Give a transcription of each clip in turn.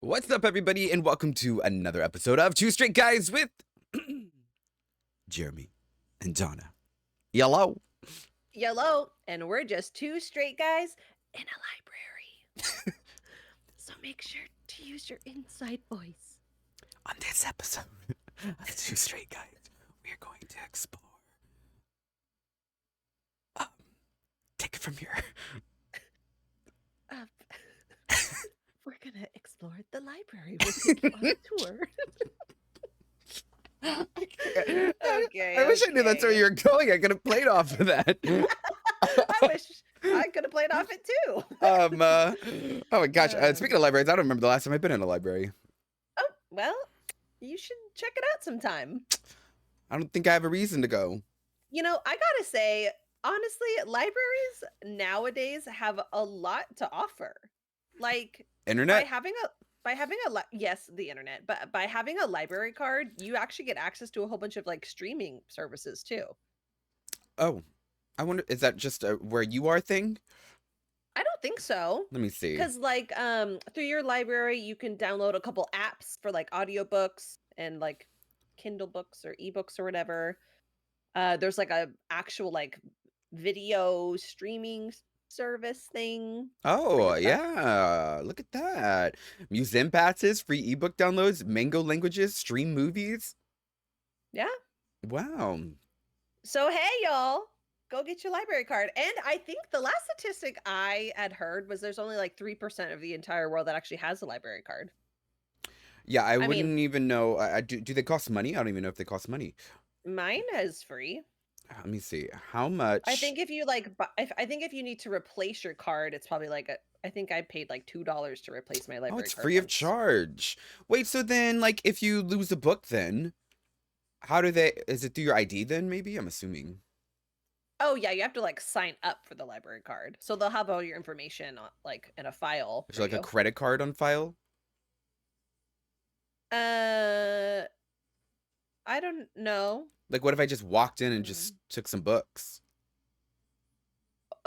What's up, everybody, and welcome to another episode of Two Straight Guys with Jeremy and Dawna. Hello. YOLO, and we're just two straight guys in a library. So make sure to use your inside voice. On this episode of Two Straight Guys, we are going to explore. Take it from here. We're gonna explore the library. We'll take you on a tour. Okay. I wish I knew that's where you were going. I could have played off of that. I wish I could have played off it too. Oh my gosh. Speaking of libraries, I don't remember the last time I've been in a library. Oh, well, you should check it out sometime. I don't think I have a reason to go. You know, I gotta say, honestly, libraries nowadays have a lot to offer. Like Internet? yes, the internet, but by having a library card, you actually get access to a whole bunch of like streaming services too. Oh, I wonder, is that just a where you are thing? I don't think so. Let me see. Because like through your library you can download a couple apps for like audiobooks and like Kindle books or ebooks or whatever. There's like a actual like video streaming service thing. Oh, yeah. Look at that. Museum passes, free ebook downloads, Mango languages, stream movies. Yeah. Wow. So hey y'all, go get your library card. And I think the last statistic I had heard was there's only like 3% of the entire world that actually has a library card. Yeah, I wouldn't even know. Do they cost money? I don't even know if they cost money. Mine is free. Let me see. How much? I think if you like, I think if you need to replace your card, it's probably like I think I paid like $2 to replace my library card. Oh, it's free of charge. Wait, so then, like, if you lose a book, then how do they? Is it through your ID then? Maybe I'm assuming. Oh yeah, you have to like sign up for the library card, so they'll have all your information like in a file. Is there like a credit card on file? I don't know. Like, what if I just walked in and just took some books?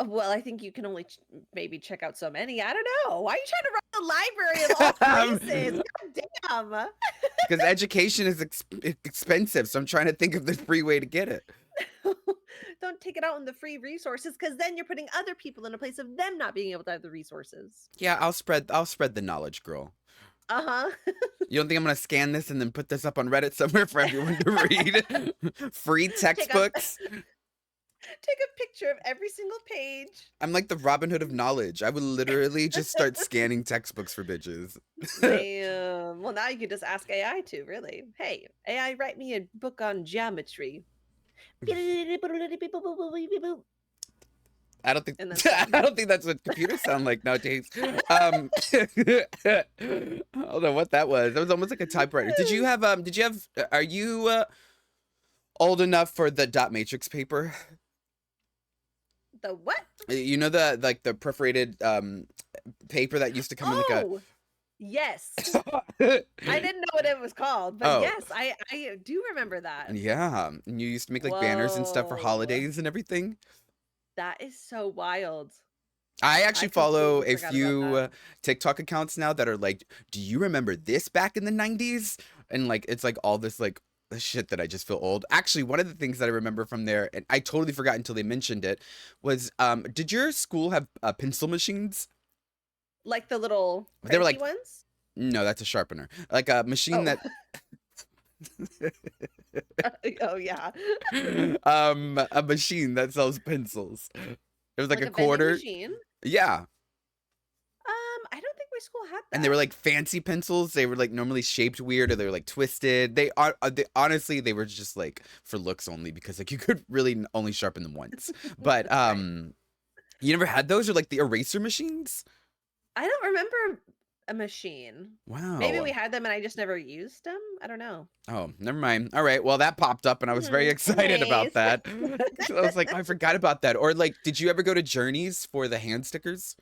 Well, I think you can only maybe check out so many. I don't know. Why are you trying to run the library of all places? God damn. Because education is expensive, so I'm trying to think of the free way to get it. Don't take it out on the free resources, because then you're putting other people in a place of them not being able to have the resources. Yeah, I'll spread the knowledge, girl. You don't think I'm gonna scan this and then put this up on Reddit somewhere for everyone to read? Free textbooks. Take a picture of every single page. I'm like the Robin Hood of knowledge. I would literally just start scanning textbooks for bitches. Damn. Well, now you can just ask AI to, really. Hey, AI, write me a book on geometry. I don't think that's what computers sound like nowadays. I don't know what that was. That was almost like a typewriter. Are you old enough for the dot matrix paper? The what? You know, the perforated paper that used to come in like a... Yes. I didn't know what it was called, but yes, I do remember that. Yeah, and you used to make like banners and stuff for holidays and everything. That is so wild. I actually follow a few TikTok accounts now that are like, do you remember this back in the 90s? And like, it's like all this like shit that I just feel old. Actually, one of the things that I remember from there, and I totally forgot until they mentioned it, was did your school have pencil machines? Like the little they were like ones? No, that's a sharpener. Like a machine that oh yeah. A machine that sells pencils. It was like a quarter machine? Yeah. I don't think my school had that. And they were like fancy pencils. They were like normally shaped weird, or they were like twisted. They honestly, they were just like for looks only, because like you could really only sharpen them once. But you never had those, or like the eraser machines? I don't remember a machine. Wow. Maybe we had them and I just never used them. I don't know. Oh, never mind. All right. Well, that popped up and I was very excited about that. I was like, I forgot about that. Or like, did you ever go to Journeys for the hand stickers?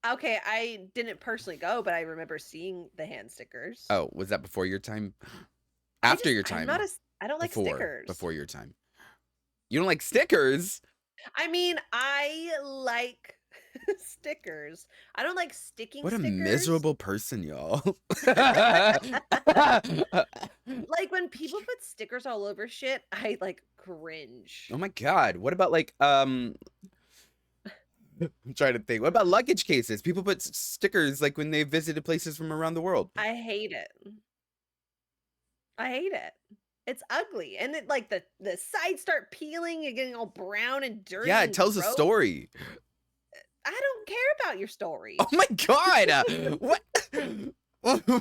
Okay, I didn't personally go, but I remember seeing the hand stickers. Oh, was that before your time? After your time? I don't like stickers. Before your time. You don't like stickers? I mean, I like stickers. I don't like sticking What a stickers. miserable person, y'all. Like when people put stickers all over shit, I like cringe. Oh my God. What about like I'm trying to think. What about luggage cases? People put stickers like when they visited places from around the world. I hate it. I hate it. It's ugly. And it like the sides start peeling and getting all brown and dirty Yeah, it and tells a gross. story. I don't care about your story. Oh my God. What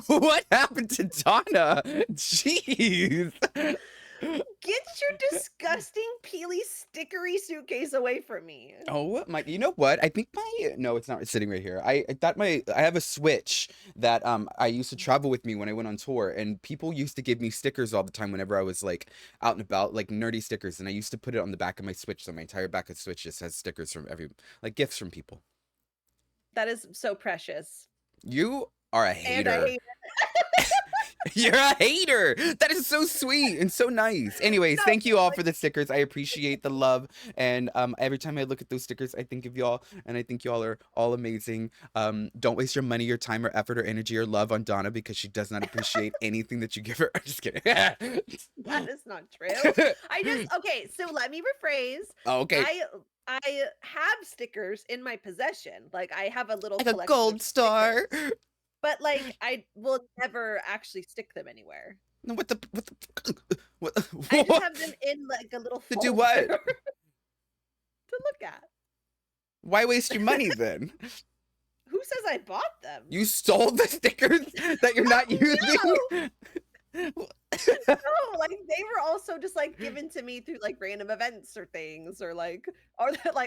what happened to Donna? Jeez. Get your disgusting peely stickery suitcase away from me. Oh my, you know what? I think no, it's not sitting right here. I thought I have a Switch that I used to travel with me when I went on tour, and people used to give me stickers all the time whenever I was like out and about, like nerdy stickers, and I used to put it on the back of my Switch, so my entire back of Switch just has stickers from like gifts from people. That is so precious. You are a And I hater. hate You're a hater. That is so sweet and so nice. Anyways, No, thank you all like for the stickers. I appreciate the love. And every time I look at those stickers, I think of y'all, and I think y'all are all amazing. Don't waste your money, your time, or effort, or energy, or love on Donna because she does not appreciate anything that you give her. I'm just kidding. that is not true. Okay, so let me rephrase. Oh, okay. I have stickers in my possession. Like I have a little Like a collection of gold star. stickers, but like I will never actually stick them anywhere. No, what the what? I just have them in like a little To folder do what? to look at. Why waste your money then? Who says I bought them? You stole the stickers that you're not using? No, like they were also just like given to me through like random events or things, or like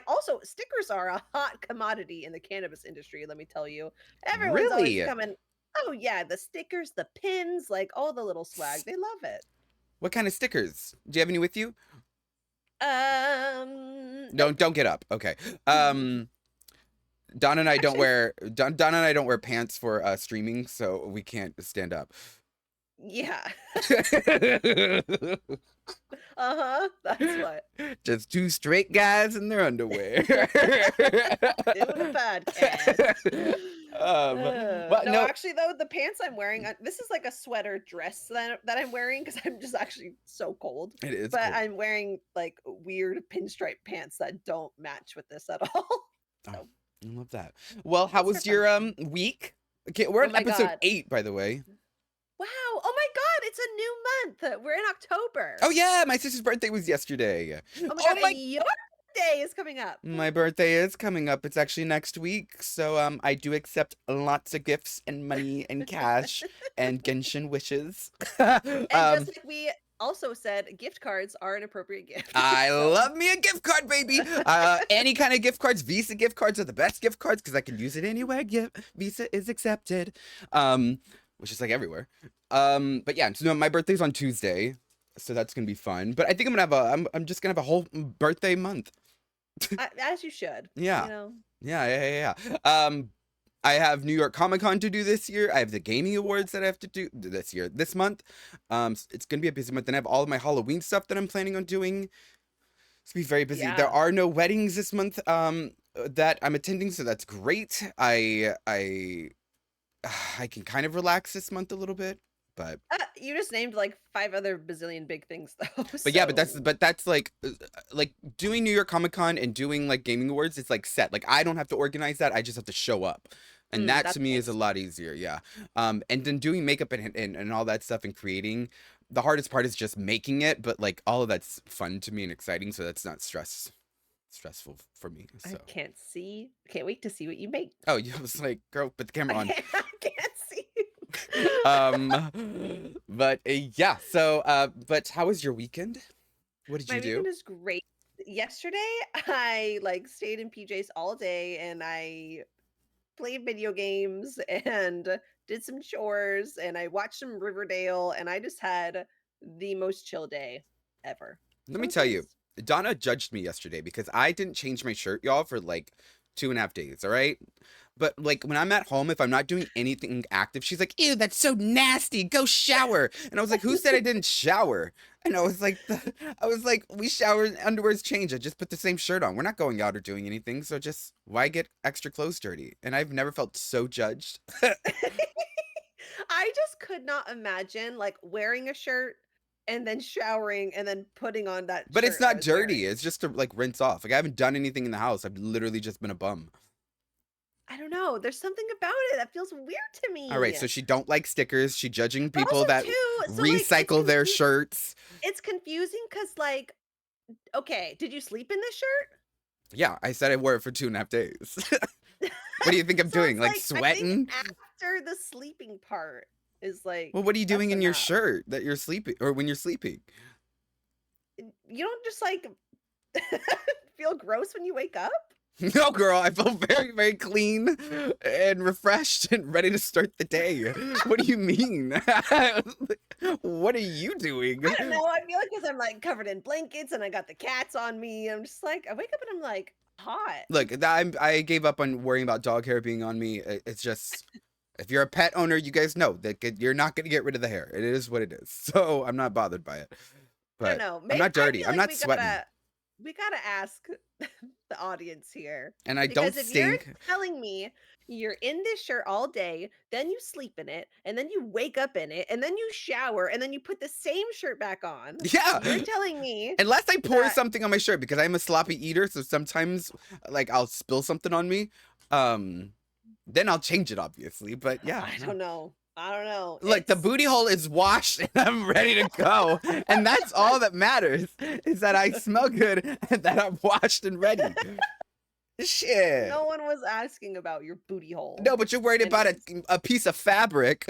also stickers are a hot commodity in the cannabis industry. Let me tell you, everyone's always Really? coming. Oh yeah, the stickers, the pins, like all the little swag. They love it. What kind of stickers? Do you have any with you? Nope. Don't get up. Okay. Don and I don't Actually, wear Don and I don't wear pants for streaming, so we can't stand up. yeah. That's what. Just two straight guys in their underwear. Doing a podcast. But No, no, actually, though, the pants I'm wearing, this is like a sweater dress that I'm wearing because I'm just actually so cold. it is But cool. I'm wearing like weird pinstripe pants that don't match with this at all. Oh, So, I love that. Well, how it's for was your fun. week? Okay, we're Oh on my episode God. 8, by the way. Wow. Oh my God. It's a new month. We're in October. Oh yeah, my sister's birthday was yesterday. Oh my Oh God. my And your day is coming up. My birthday is coming up. It's actually next week. So I do accept lots of gifts and money and cash and Genshin wishes. And just like we also said, gift cards are an appropriate gift. I So, love me a gift card, baby. Any kind of gift cards. Visa gift cards are the best gift cards because I can use it anywhere. Visa is accepted. Which is like everywhere. But yeah, so no, my birthday's on Tuesday, so that's gonna be fun. But I think I'm gonna have I'm just gonna have a whole birthday month. as you should. Yeah. You know. Yeah. I have New York Comic Con to do this year. I have the gaming awards that I have to do this month. It's gonna be a busy month. Then I have all of my Halloween stuff that I'm planning on doing. It's gonna be very busy. Yeah. There are no weddings this month that I'm attending, so that's great. I can kind of relax this month a little bit, but You just named like 5 other bazillion big things though. but yeah, but that's like doing New York Comic Con and doing like gaming awards. It's like set. Like I don't have to organize that. I just have to show up, and that that's to me is a nice. lot easier. Yeah. And then doing makeup and all that stuff and creating. The hardest part is just making it, but like all of that's fun to me and exciting, so that's not stressful for me. So. I can't wait to see what you make. Oh, you was like, girl, put the camera on. I can't see. But yeah. So, but how was your weekend? What did My you do? weekend is great. Yesterday, I like stayed in PJs all day and I played video games and did some chores and I watched some Riverdale and I just had the most chill day ever. Let So me it was tell you, nice. Donna judged me yesterday because I didn't change my shirt, y'all, for like 2.5 days. All right. But like when I'm at home, if I'm not doing anything active, she's like, "Ew, that's so nasty. Go shower." And I was like, "Who said I didn't shower?" And I was like, "We shower, underwear's changed. I just put the same shirt on. We're not going out or doing anything, so just why get extra clothes dirty?" And I've never felt so judged. I just could not imagine like wearing a shirt and then showering and then putting on that But it's shirt I not was dirty. wearing. It's just to like rinse off. Like I haven't done anything in the house. I've literally just been a bum. I don't know. There's something about it that feels weird to All right, me. so she don't like stickers. She judging But also people that too, so like recycle their shirts. it's confusing because like, okay, did you sleep in this shirt? Yeah, I said I wore it for 2.5 days. What do you think I'm So doing? it's Like like I think sweating? after the sleeping part is like Well, what are you that's doing in your enough. shirt that you're sleeping or when you're sleeping? You don't just like feel gross when you wake up? No, girl, I feel very, very clean and refreshed and ready to start the day. What do you mean? What are you doing? I don't know. I feel like because I'm like covered in blankets and I got the cats on me. I'm just like I wake up and I'm like hot. Look, I gave up on worrying about dog hair being on me. It's just if you're a pet owner, you guys know that you're not going to get rid of the hair. It is what it is. So I'm not bothered by it. I don't But know. I'm Maybe not I dirty. feel I'm like not sweating. we gotta ask the audience here And I don't because if you're stink. telling me you're in this shirt all day, then you sleep in it, and then you wake up in it, and then you shower, and then you put the same shirt back on, you're Yeah. telling me Unless I pour that something on my shirt because I'm a sloppy eater, so sometimes like I'll spill something on me. Then I'll change it obviously. But yeah, I no. don't know. I don't know. Look, the It's booty hole is washed and I'm ready to go. And that's all that matters is that I smell good and that I'm washed and ready. Shit. no one was asking about your booty hole. No, but you're worried about Anyways. a piece of fabric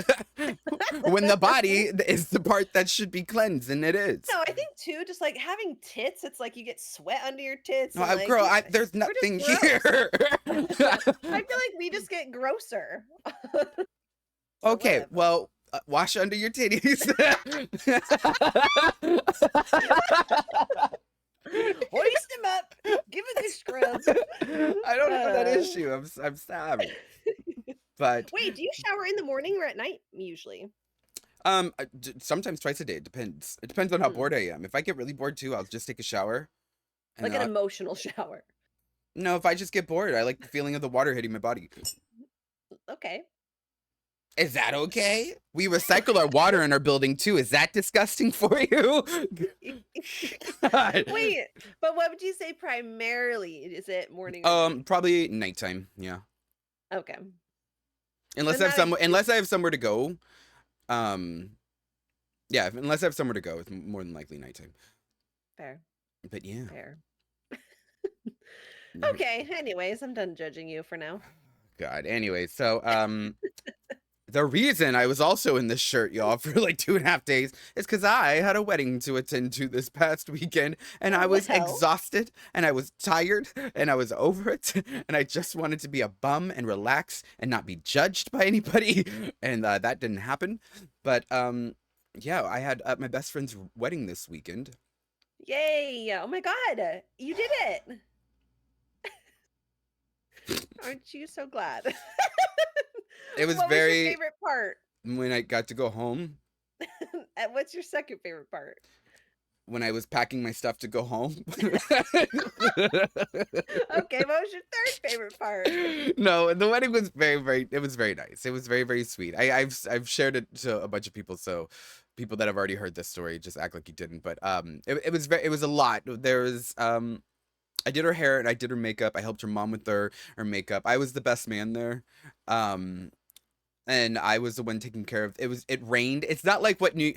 when the body is the part that should be cleansed, and it is. No, I think too, just like having tits, it's like you get sweat under your tits, No, and like girl, yeah, there's we're just nothing gross. here. I feel like we just get grosser. So Okay, whatever. well, wash under your titties. Hoist him up. Give it the scrub. I don't have that issue. I'm sorry, but Wait, do you shower in the morning or at night usually? sometimes twice a day. It depends. It depends on how Mm, bored I am. If I get really bored too, I'll just take a shower. And like then an emotional shower. no, if I just get bored, I like the feeling of the water hitting my body. Okay. Is that okay? We recycle our water in our building too. Is that disgusting for you? God. Wait, but what would you say primarily? Is it morning or night? Probably nighttime. Yeah, Okay. unless Then I have that somewhere, explains unless I have somewhere to go. Um, yeah, unless I have somewhere to go, it's more than likely nighttime. fair. But yeah. Fair. Mhm. Okay, anyways, I'm done judging you for now. God. Anyway, so the reason I was also in this shirt, y'all, for like 2.5 days is because I had a wedding to attend to this past weekend, and I was Well, exhausted, and I was tired, and I was over it, and I just wanted to be a bum and relax and not be judged by anybody, and that didn't happen. But yeah, I had my best friend's wedding this weekend. yay! Oh my god, you did it! Aren't you so glad? It was What was your very favorite part? when I got to go home. And what's your second favorite part? When I was packing my stuff to go home. Okay, what was your third favorite part? No, the wedding was it was very nice. It was very, very sweet. I've shared it to a bunch of people, so people that have already heard this story just act like you didn't. But it was a lot. There was I did her hair and I did her makeup. I helped her mom with her makeup. I was the best man there. Um and I was the one taking care of it rained. It's not like what new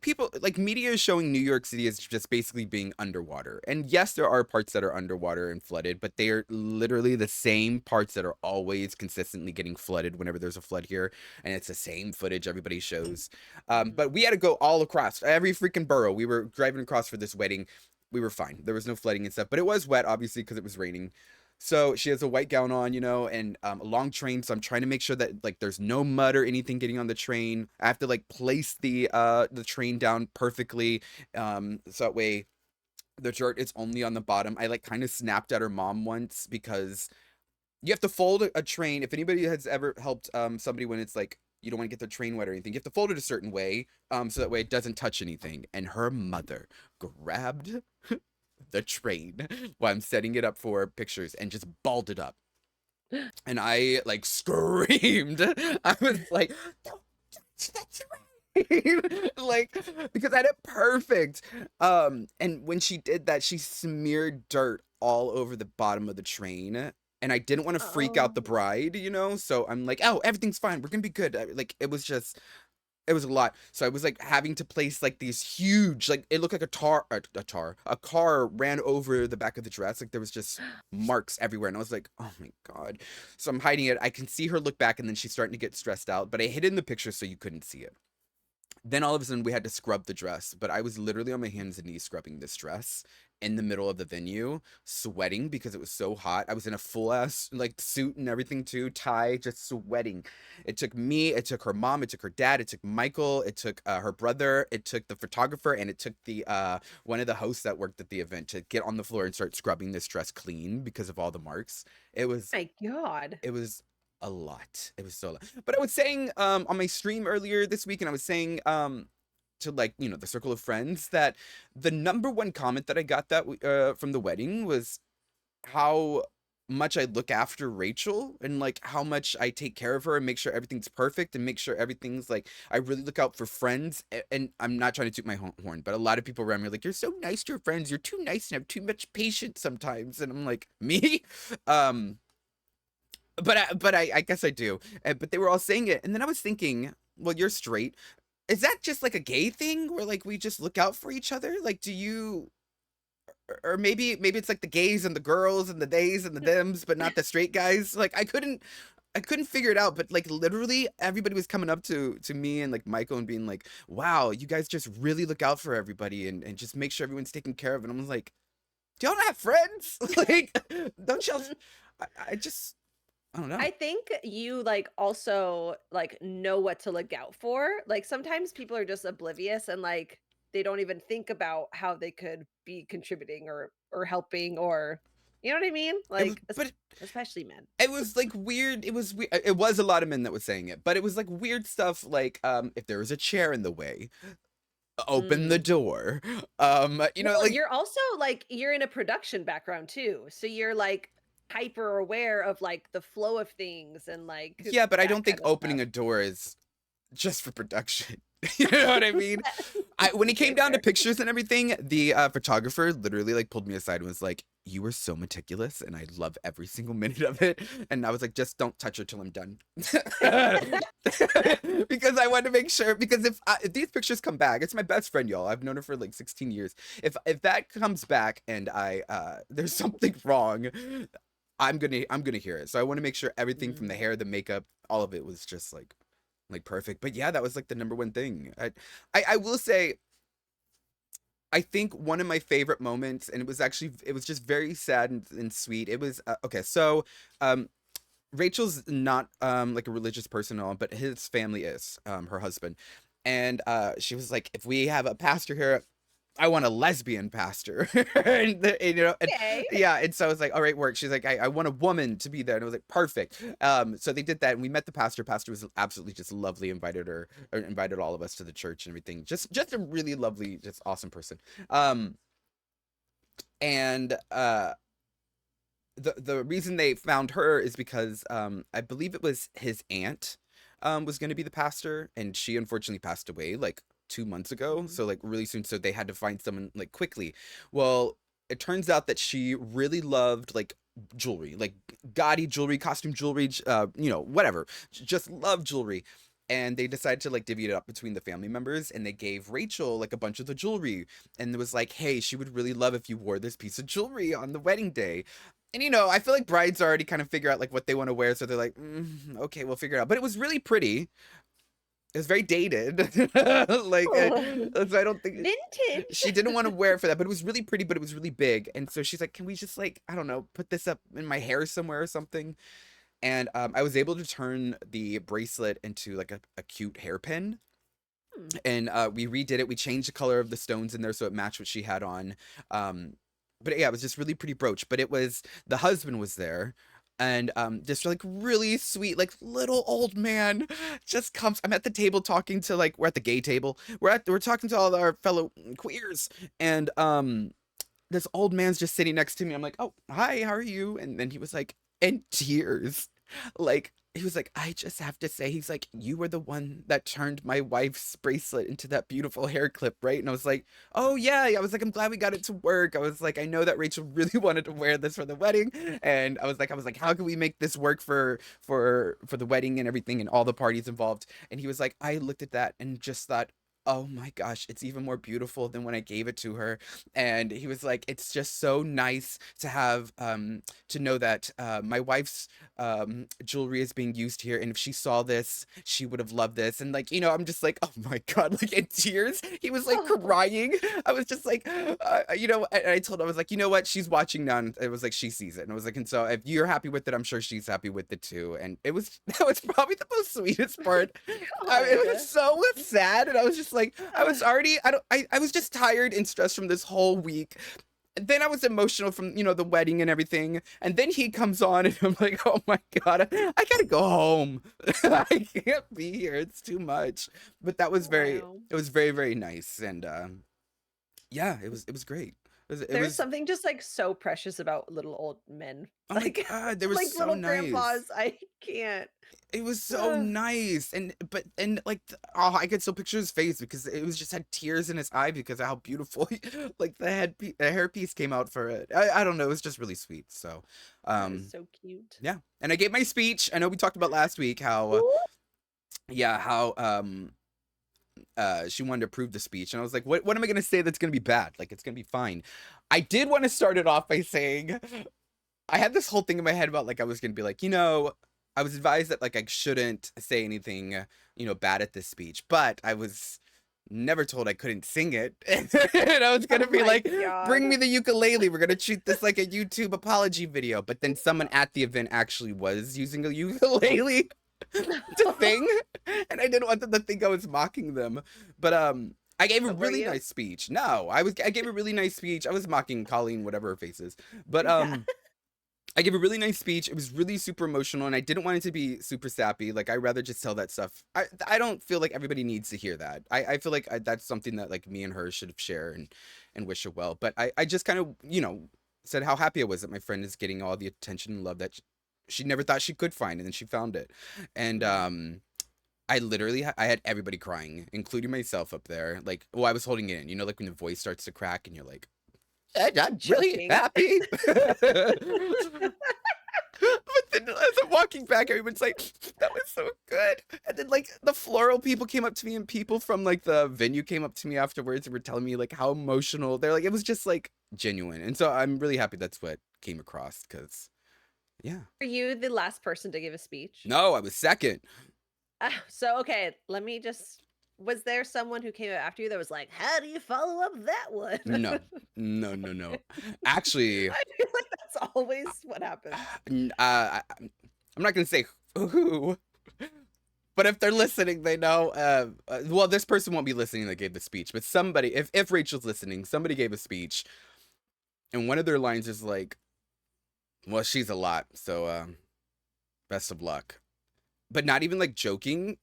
people like media is showing New York City as just basically being underwater. And yes, there are parts that are underwater and flooded, but they are literally the same parts that are always consistently getting flooded whenever there's a flood here, and it's the same footage everybody shows. But we had to go all across every freaking borough. We were driving across for this wedding. We were fine. There was no flooding and stuff, but it was wet obviously because it was raining. So she has a white gown on, and a long train. So I'm trying to make sure that like there's no mud or anything getting on the train. I have to like place the train down perfectly, so that way the dirt is only on the bottom. I like kind of snapped at her mom once because you have to fold a train. If anybody has ever helped somebody when it's like you don't want to get their train wet or anything, you have to fold it a certain way, so that way it doesn't touch anything. And her mother grabbed the train while I'm setting it up for pictures and just balled it up. And I like screamed. I was like, "Don't touch the train!" Like, because I had it perfect. And when she did that, she smeared dirt all over the bottom of the train. And I didn't want to freak out the Oh. bride, So I'm like, oh, everything's fine. We're gonna be good. Like, it was a lot. So I was like having to place like these huge, like it looked like a car ran over the back of the dress. Like there was just marks everywhere. And I was like, oh my God. So I'm hiding it. I can see her look back and then she's starting to get stressed out, but I hid it in the picture so you couldn't see it. Then all of a sudden we had to scrub the dress, but I was literally on my hands and knees scrubbing this dress in the middle of the venue, sweating because it was so hot. I was in a full ass like suit and everything too, tie, just sweating. It took me, it took her mom, it took her dad, it took Michael, it took her brother, it took the photographer, and it took the one of the hosts that worked at the event to get on the floor and start scrubbing this dress clean because of all the marks. It was My God. it was a lot. It was so a lot. But I was saying on my stream earlier this week, and I was saying to like, the circle of friends that the number one comment that I got from the wedding was how much I look after Rachel and like how much I take care of her and make sure everything's perfect and make sure everything's like I really look out for friends. And I'm not trying to toot my horn, but a lot of people around me are like, you're so nice to your friends. You're too nice and have too much patience sometimes. And I'm like, me? Um, but I guess I do. But they were all saying it, and then I was thinking, well, you're straight. Is that just like a gay thing where like we just look out for each other? Like, do you, or maybe it's like the gays and the girls and the theys and the thems, but not the straight guys? Like, I couldn't figure it out. But like literally, everybody was coming up to me and like Michael and being like, "Wow, you guys just really look out for everybody and just make sure everyone's taken care of." And I was like, "Do y'all not have friends? Like, don't y'all?" I just I don't know. I think you like also like know what to look out for. Like sometimes people are just oblivious and like they don't even think about how they could be contributing or helping or you know what I mean? It was, Like but especially men. it was like weird. It was weird. It was a lot of men that was saying it, but it was like weird stuff. Like, if there was a chair in the way, open the Mm. door. Well, Like you're also like you're in a production background too. So you're like hyper aware of like the flow of things and like yeah, but I that don't think kind of opening stuff. a door is just for production. You know what I mean? When it came Okay, down to fair. pictures and everything, the photographer literally like pulled me aside and was like, "You were so meticulous, and I love every single minute of it." And I was like, "Just don't touch her till I'm done," because I want to make sure. Because if these pictures come back, it's my best friend, y'all. I've known her for like 16 years. If that comes back and I there's something wrong, I'm gonna hear it. So I want to make sure everything from the Mm. hair, the makeup, all of it was just like perfect. But yeah, that was like the number one thing. I will say, I think one of my favorite moments, and it was just very sad and sweet. It was okay. So, um, Rachel's not like a religious person at all, but his family is her husband, and she was like, if we have a pastor here, I want a lesbian pastor. And Okay. yeah, and so I was like, all right, work. She's like, I want a woman to be there. And I was like, perfect. So they did that and we met the pastor. Pastor was absolutely just lovely, invited all of us to the church and everything. Just a really lovely, just awesome person. Um, and the reason they found her is because I believe it was his aunt was going to be the pastor, and she unfortunately passed away like 2 months ago, Mhm. so like really soon. So they had to find someone like quickly. Well, it turns out that she really loved like jewelry, like gaudy jewelry, costume jewelry, whatever. Just loved jewelry. And they decided to like divvy it up between the family members, and they gave Rachel like a bunch of the jewelry, and it was like, hey, she would really love if you wore this piece of jewelry on the wedding day. And I feel like brides already kind of figure out like what they want to wear, so they're like, okay, we'll figure it out. But it was really pretty. It was very dated. Like, Oh, so I don't think vintage. she didn't want to wear it for that, but it was really pretty, but it was really big. And so she's like, can we just like, I don't know, put this up in my hair somewhere or something? And I was able to turn the bracelet into like a cute hairpin. Hmm. And we redid it. We changed the color of the stones in there so it matched what she had on. Um, but yeah, it was just really pretty brooch. But the husband was there, And this like really sweet like little old man just comes. I'm at the table talking to like, we're at the gay table, we're talking to all our fellow queers, and this old man's just sitting next to me. I'm like, oh, hi, how are you? And then he was like, in tears. Like, he was like, I just have to say, he's like, you were the one that turned my wife's bracelet into that beautiful hair clip, right? And I was like, oh, yeah. I was like, I'm glad we got it to work. I was like, I know that Rachel really wanted to wear this for the wedding. And I was like, how can we make this work for the wedding and everything and all the parties involved? And he was like, I looked at that and just thought, oh my gosh, it's even more beautiful than when I gave it to her. And he was like, it's just so nice to have to know that my wife's jewelry is being used here, and if she saw this, she would have loved this. And like, I'm just like, oh my god, like in tears. He was like Oh, crying. I was just like, and I told him, I was like, you know what, she's watching now, and it was like she sees it. And I was like, and so if you're happy with it, I'm sure she's happy with it too. And it was that was probably the most sweetest part. It God. was so sad, and I was just like, I was already, I was just tired and stressed from this whole week. Then I was emotional from, the wedding and everything. And then he comes on, and I'm like, oh my God, I gotta go home. I can't be here. It's too much. But Wow. it was very, very nice. And yeah, it was great. It There's was, something just like so precious about little old men. oh my Like God, they were like so little nice. grandpas. I can't. It was so Ugh. nice, and like, oh, I could still picture his face because it was just had tears in his eye because of how beautiful, like the hairpiece came out for it. I don't know, it was just really sweet. So, That is um, so cute. yeah, and I gave my speech. I know we talked about last week how, Ooh. yeah, how she wanted to approve the speech, and I was like, what am I gonna say that's gonna be bad? Like, it's gonna be fine. I did want to start it off by saying I had this whole thing in my head about like I was gonna be like, I was advised that like I shouldn't say anything, bad at this speech, but I was never told I couldn't sing it. And I was gonna Oh be my like, god. bring me the ukulele. We're gonna treat this like a YouTube apology video. But then someone at the event actually was using a ukulele to sing, and I didn't want them to think I was mocking them. But I gave a But were really you? nice speech. No, I gave a really nice speech. I was mocking Colleen, whatever her face is. But Yeah. I gave a really nice speech. It was really super emotional, and I didn't want it to be super sappy. Like, I rather just tell that stuff. I don't feel like everybody needs to hear that. I feel like that's something that like me and her should share and wish her well. But I just kind of said how happy I was that my friend is getting all the attention and love that she never thought she could find, and then she found it. And Mm. I literally I had everybody crying, including myself up there. Like, well, I was holding it in. Like when the voice starts to crack, and you're like, I'm really Choking. happy. But then as I'm walking back, everyone's like, that was so good. And then like the floral people came up to me, and people from like the venue came up to me afterwards and were telling me like how emotional they're like, it was just like genuine. And so I'm really happy that's what came across because yeah. Were you the last person to give a speech? No, I was second. So okay, let me just was there someone who came after you that was like, "How do you follow up that one?" No, no, no, no. Actually, I feel like that's always what happens. I'm not gonna say who, but if they're listening, they know. Well, this person won't be listening that gave the speech, but somebody, if Rachel's listening, somebody gave a speech, and one of their lines is like, "Well, she's a lot, so best of luck," but not even like joking,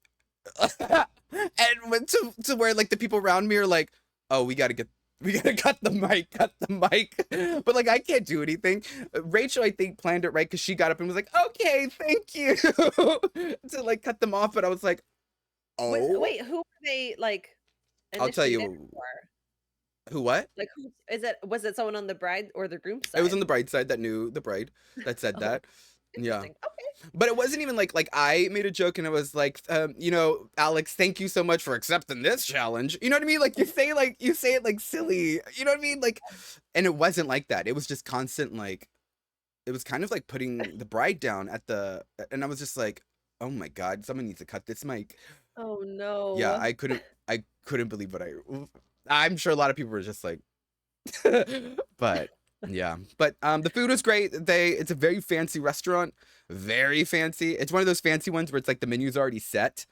and to where like the people around me are like, "Oh, we gotta cut the mic." But like I can't do anything. Rachel, I think, planned it right because she got up and was like, "Okay, thank you," to like cut them off. But I was like, "Oh, Wait, who were they like I'll tell initiated you for? who what." Like who is it was it someone on the bride or the groom It was side? on the bride side that knew the bride that said Oh, that. Yeah. interesting. Okay. But it wasn't even like I made a joke and it was like, Alex, thank you so much for accepting this challenge. You know what I mean? Like you say it like silly. You know what I mean? Like, and it wasn't like that. It was just constant like it was kind of like putting the bride down at the, and I was just like, oh my god, someone needs to cut this mic. Oh Yeah, no. I couldn't believe what I'm sure a lot of people were just like, but yeah, but the food was great. It's a very fancy restaurant, very fancy. It's one of those fancy ones where it's like the menu's already set,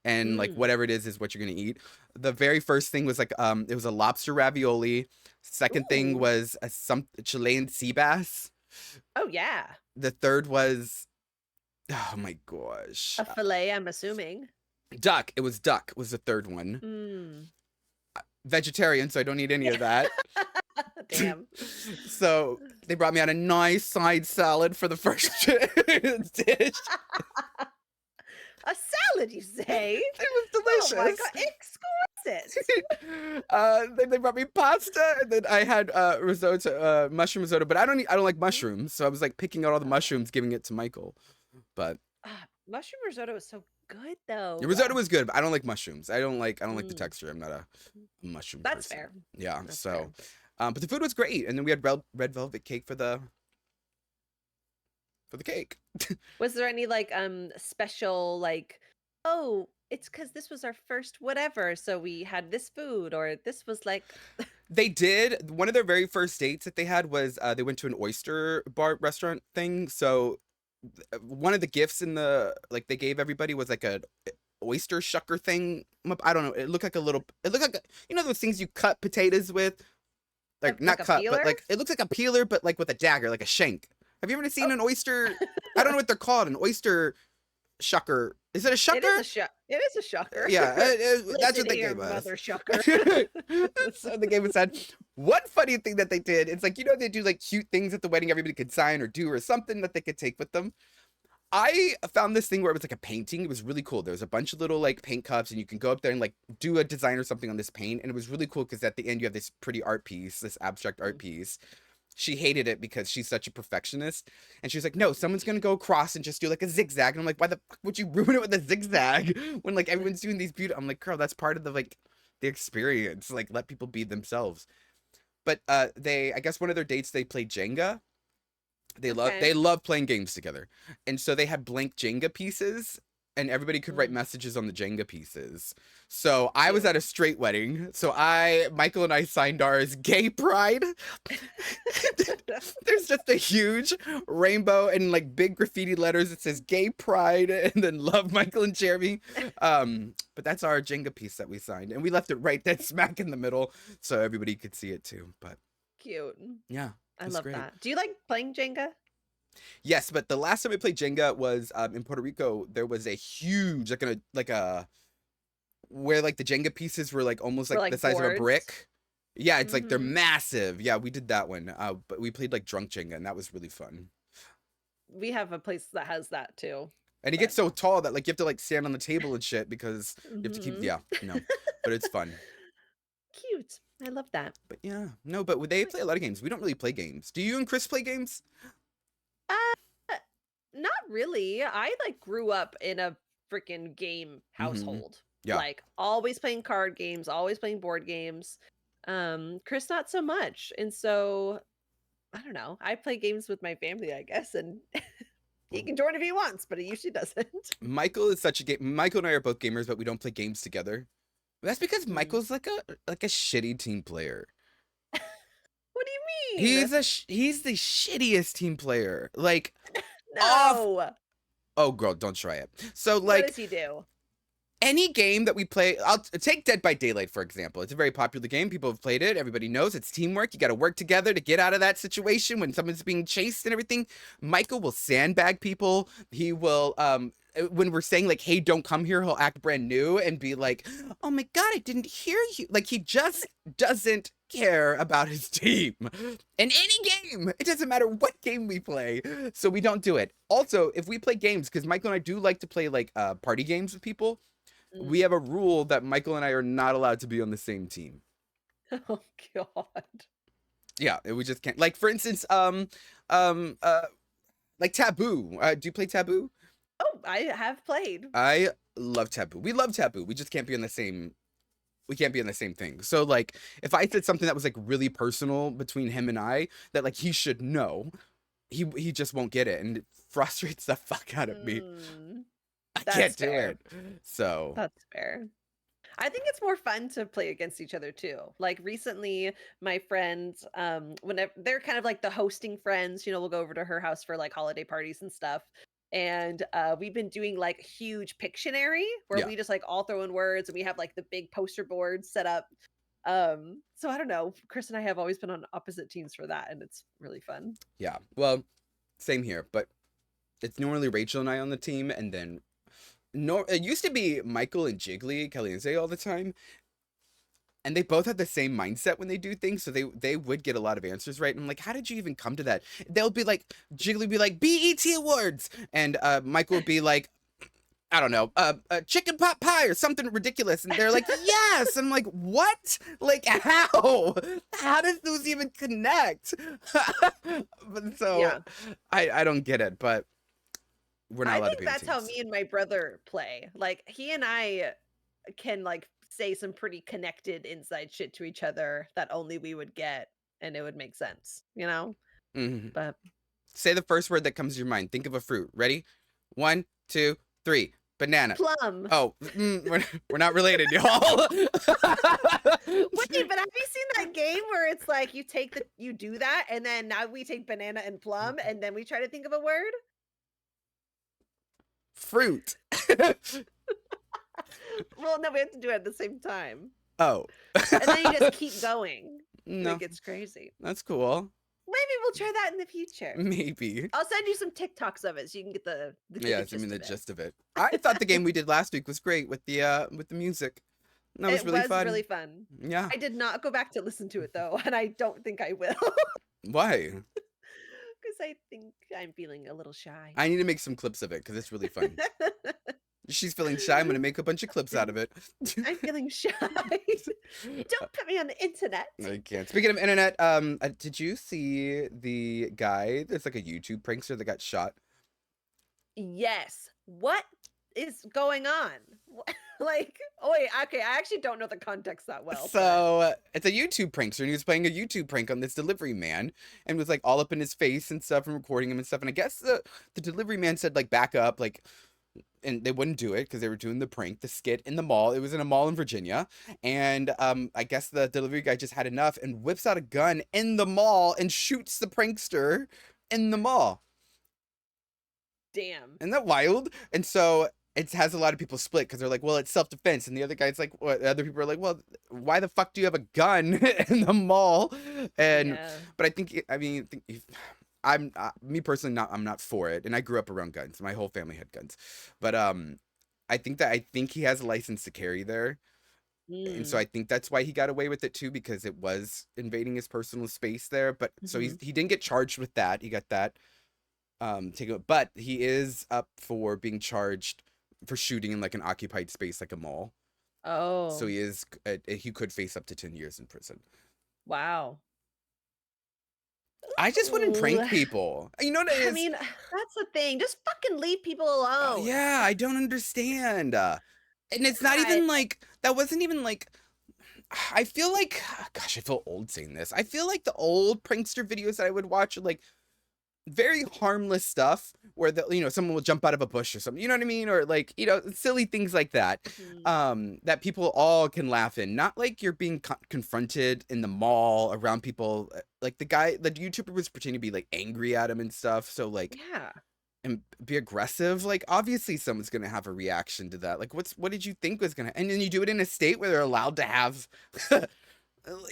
and like Mm. whatever it is what you're gonna eat. The very first thing was like it was a lobster ravioli. Second thing Ooh. was some Chilean sea bass. Oh yeah. The third was, oh my gosh, A fillet, I'm assuming. duck. It was duck. Was the third one. Mm. Vegetarian, so I don't eat any of that. Damn. So they brought me out a nice side salad for the first dish. A salad, you say? It was Oh my delicious. god, exquisite. Then they brought me pasta, and then I had risotto, mushroom risotto. But I don't like mushrooms, so I was like picking out all the mushrooms, giving it to Michael. But Mushroom risotto is so good though. the risotto was good, but I don't like mushrooms. I don't like the Mm. texture. I'm not a mushroom That's person. fair. Yeah. That's So, fair. but the food was great, and then we had red velvet cake for the cake. Was there any like special like, oh, it's because this was our first whatever, so we had this food, or this was like They did. One of their very first dates that they had was they went to an oyster bar restaurant thing. So one of the gifts in the like they gave everybody was like a oyster shucker thing. I don't know. It looked like a little. It looked like you know those things you cut potatoes with, like not a cut, peeler? but like it looks like a peeler, but like with a dagger, like a shank. Have you ever seen Oh. an oyster? I don't know what they're called. An oyster shucker. Is it a shucker? It is a shucker. Yeah, that's what Listen they here, gave us. mother shucker. So they gave us that. One funny thing that they did, it's like, you know, they do like cute things at the wedding everybody could sign or do or something that they could take with them. I found this thing where it was like a painting. It was really cool. There was a bunch of little like paint cups, and you can go up there and like do a design or something on this paint. And it was really cool because at the end you have this pretty art piece, this abstract art piece. She hated it because she's such a perfectionist. And she was like, no, someone's going to go across and just do like a zigzag. And I'm like, why the fuck would you ruin it with a zigzag when like everyone's doing these beautiful? I'm like, girl, that's part of the like the experience. Like, let people be themselves. But I guess one of their dates, they played Jenga. They love playing games together. And so they had blank Jenga pieces, and everybody could write messages on the Jenga pieces. So I was at a straight wedding. So Michael and I signed ours gay pride. There's just a huge rainbow and like big graffiti letters that says gay pride and then love Michael and Jeremy. But that's our Jenga piece that we signed. And we left it right dead smack in the middle so everybody could see it too. But Cute. yeah. I love that. Do you like playing Jenga? Yes, but the last time I played Jenga was in Puerto Rico. There was a huge where like the Jenga pieces were like almost like the size of a brick. Yeah, it's like they're massive. Yeah, we did that one. But we played like drunk Jenga, and that was really fun. We have a place that has that too. And it gets so tall that like you have to like stand on the table and shit because you have to keep but it's fun. Cute. I love that. But yeah, no, but they play a lot of games. We don't really play games. Do you and Chris play games? Not really. I like grew up in a freaking game household. Yeah. Like always playing card games, always playing board games. Chris not so much. And so I don't know. I play games with my family, I guess, and he can join if he wants, but he usually doesn't. Michael is such a game. Michael and I are both gamers, but we don't play games together. That's because Michael's like a shitty team player. What do you mean? He's the shittiest team player. Like no. Oh girl, don't try it. So like what does he do? Any game that we play, I'll take Dead by Daylight, for example. It's a very popular game. People have played it. Everybody knows it's teamwork. You got to work together to get out of that situation when someone's being chased and everything. Michael will sandbag people. He will, when we're saying like, hey, don't come here, he'll act brand new and be like, oh my God, I didn't hear you. Like he just doesn't care about his team. In any game, it doesn't matter what game we play. So we don't do it. Also, if we play games, because Michael and I do like to play like party games with people, we have a rule that Michael and I are not allowed to be on the same team. Oh God. Yeah, we just can't. Like for instance, like Taboo. Do you play Taboo? Oh, I have played. I love Taboo. We love Taboo. We just can't be on the same. We can't be on the same thing. So like, if I said something that was like really personal between him and I, that like he should know, he just won't get it, and it frustrates the fuck out of me. I can't do it. So that's fair. I think it's more fun to play against each other too. Like recently, my friends, whenever they're kind of like the hosting friends, you know, we'll go over to her house for like holiday parties and stuff. And we've been doing like huge Pictionary where we just like all throw in words, and we have like the big poster boards set up So I don't know. Chris and I have always been on opposite teams for that, and it's really fun. Yeah. Well, same here, but it's normally Rachel and I on the team, and then it used to be Michael and Jiggly, Kelly and Zay all the time, and they both had the same mindset when they do things, so they would get a lot of answers right. And I'm like, how did you even come to that? They'll be like, Jiggly would be like, BET Awards, and Michael would be like, I don't know, chicken pot pie or something ridiculous, and they're like, yes, and I'm like, what? Like, how? How does those even connect? But so Yeah. I don't get it, but we're not I allowed to think be on that's how teams. me and my brother play. Like he and I can like say some pretty connected inside shit to each other that only we would get and it would make sense, you know? Mhm. But Say the first word that comes to your mind. Think of a fruit. Ready? 1, 2, 3. Banana. plum. Oh, we're not related, y'all. Wait, but have you seen that game where it's like you do that and then now we take banana and plum and then we try to think of a word? Fruit. Well, no, we have to do it at the same time. Oh. And then you just keep going. No, Like it's crazy. that's cool. Maybe we'll try that in the future. Maybe. I'll send you some TikToks of it so you can get the Yeah, gist I mean the of it. gist of it. I thought the game we did last week was great with the music. That was It really was fun. really fun. Yeah. I did not go back to listen to it though, and I don't think I will. Why? Because I think I'm feeling a little shy. I need to make some clips of it because it's really fun. She's feeling shy. I'm gonna make a bunch of clips out of it. I'm feeling shy. Don't put me on the internet. I can't. Speaking of internet, did you see the guy? There's like a YouTube prankster that got shot. Yes. What is going on? Like, oh wait, okay, I actually don't know the context that well. But So it's a YouTube prankster, and he was playing a YouTube prank on this delivery man, and was like all up in his face and stuff, and recording him and stuff. And I guess the delivery man said like back up, like, and they wouldn't do it because they were doing the prank, the skit in the mall. It was in a mall in Virginia, and I guess the delivery guy just had enough and whips out a gun in the mall and shoots the prankster in the mall. damn. Isn't that wild? And so it has a lot of people split because they're like, well, it's self-defense. And the other guy's like, what? The other people are like, well, why the fuck do you have a gun in the mall? And, Yeah. but I think, I mean, I'm, me personally, I'm not for it. And I grew up around guns. My whole family had guns. But, I think he has a license to carry there. And so Mm. I think that's why he got away with it too, because it was invading his personal space there. But so Mhm. he didn't get charged with that. He got that taken, but he is up for being charged for shooting in like an occupied space like a mall. So Oh, he could face up to 10 years in prison. wow. I just wouldn't Ooh. prank people. You know what it I is? mean, that's the thing. Just fucking leave people alone. Yeah, I don't understand. And it's not God. even like that wasn't even like I feel like gosh, I feel old saying this. I feel like the old prankster videos that I would watch are like very harmless stuff where someone will jump out of a bush or something, you know what I mean, or like silly things like that, Mhm. that people all can laugh in, not like you're being confronted in the mall around people, like the YouTuber was pretending to be like angry at him and stuff, so like Yeah. and be aggressive, like obviously someone's gonna have a reaction to that, like what did you think was gonna, and then you do it in a state where they're allowed to have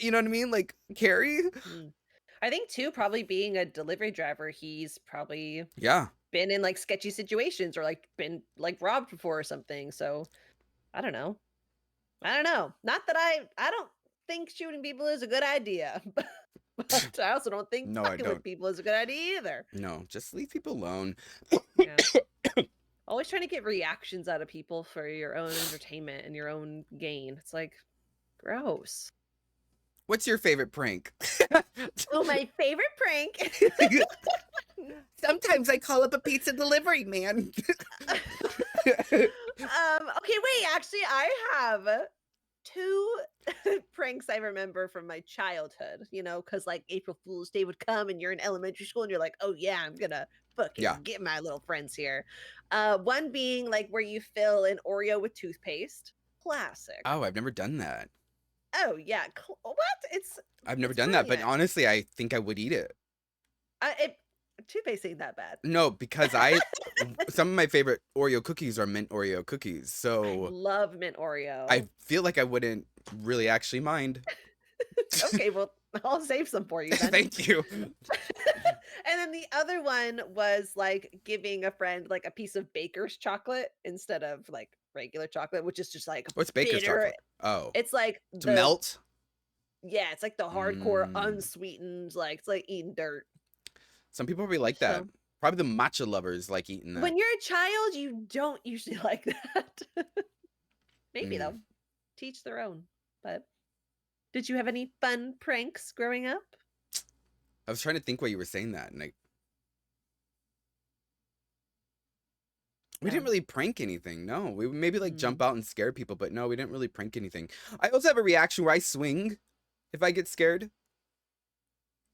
you know what I mean, like carry. Mm. I think too, probably being a delivery driver, he's probably Yeah. been in like sketchy situations or like been like robbed before or something. So I don't know. I don't know. Not that I don't think shooting people is a good idea, but I also don't think No, I fucking with don't. people is a good idea either. No, just leave people alone. Yeah. Always trying to get reactions out of people for your own entertainment and your own gain. It's like gross. What's your favorite prank? Oh, my favorite prank. Sometimes I call up a pizza delivery man. Okay, wait, actually I have two pranks I remember from my childhood, because like April Fool's Day would come and you're in elementary school and you're like, oh yeah, I'm gonna Yeah. fucking get my little friends here. One being like where you fill an Oreo with toothpaste. Classic. Oh, I've never done that. Oh yeah. What? I've never It's done that, but brilliant. honestly, I think I would eat it. It toothpaste ain't that bad. No, because some of my favorite Oreo cookies are mint Oreo cookies. I So love mint Oreo. I feel like I wouldn't really actually mind. Okay, well, I'll save some for you then. Thank you. And then the other one was like giving a friend like a piece of baker's chocolate instead of like regular chocolate, which is just like What's Baker's bitter. chocolate? Oh, It's like to melt? it's like the hardcore Mm. unsweetened, like it's like eating dirt. Some people probably like that. So Probably the matcha lovers like eating that. when you're a child, you don't usually like that. Maybe though. Teach their own. But did you have any fun pranks growing up? I was trying to think why you were saying that, and we didn't really prank anything. No, we would maybe like jump out and scare people, but no, we didn't really prank anything. I also have a reaction where I swing if I get scared.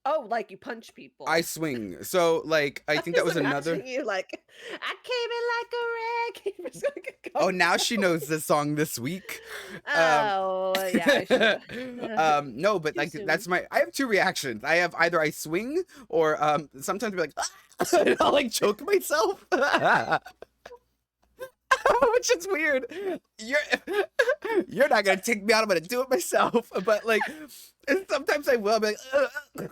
Oh, like you punch people. I swing. So like I think that was another. You like I came in like a wreck. Oh, now she knows this song this week. Oh yeah. I No, but like that's my. I have two reactions. I have either I swing or sometimes I'll be like, and I'll like choke myself. Which is weird. You're not gonna take me out. I'm gonna do it myself. But like, sometimes I will. I'll be like,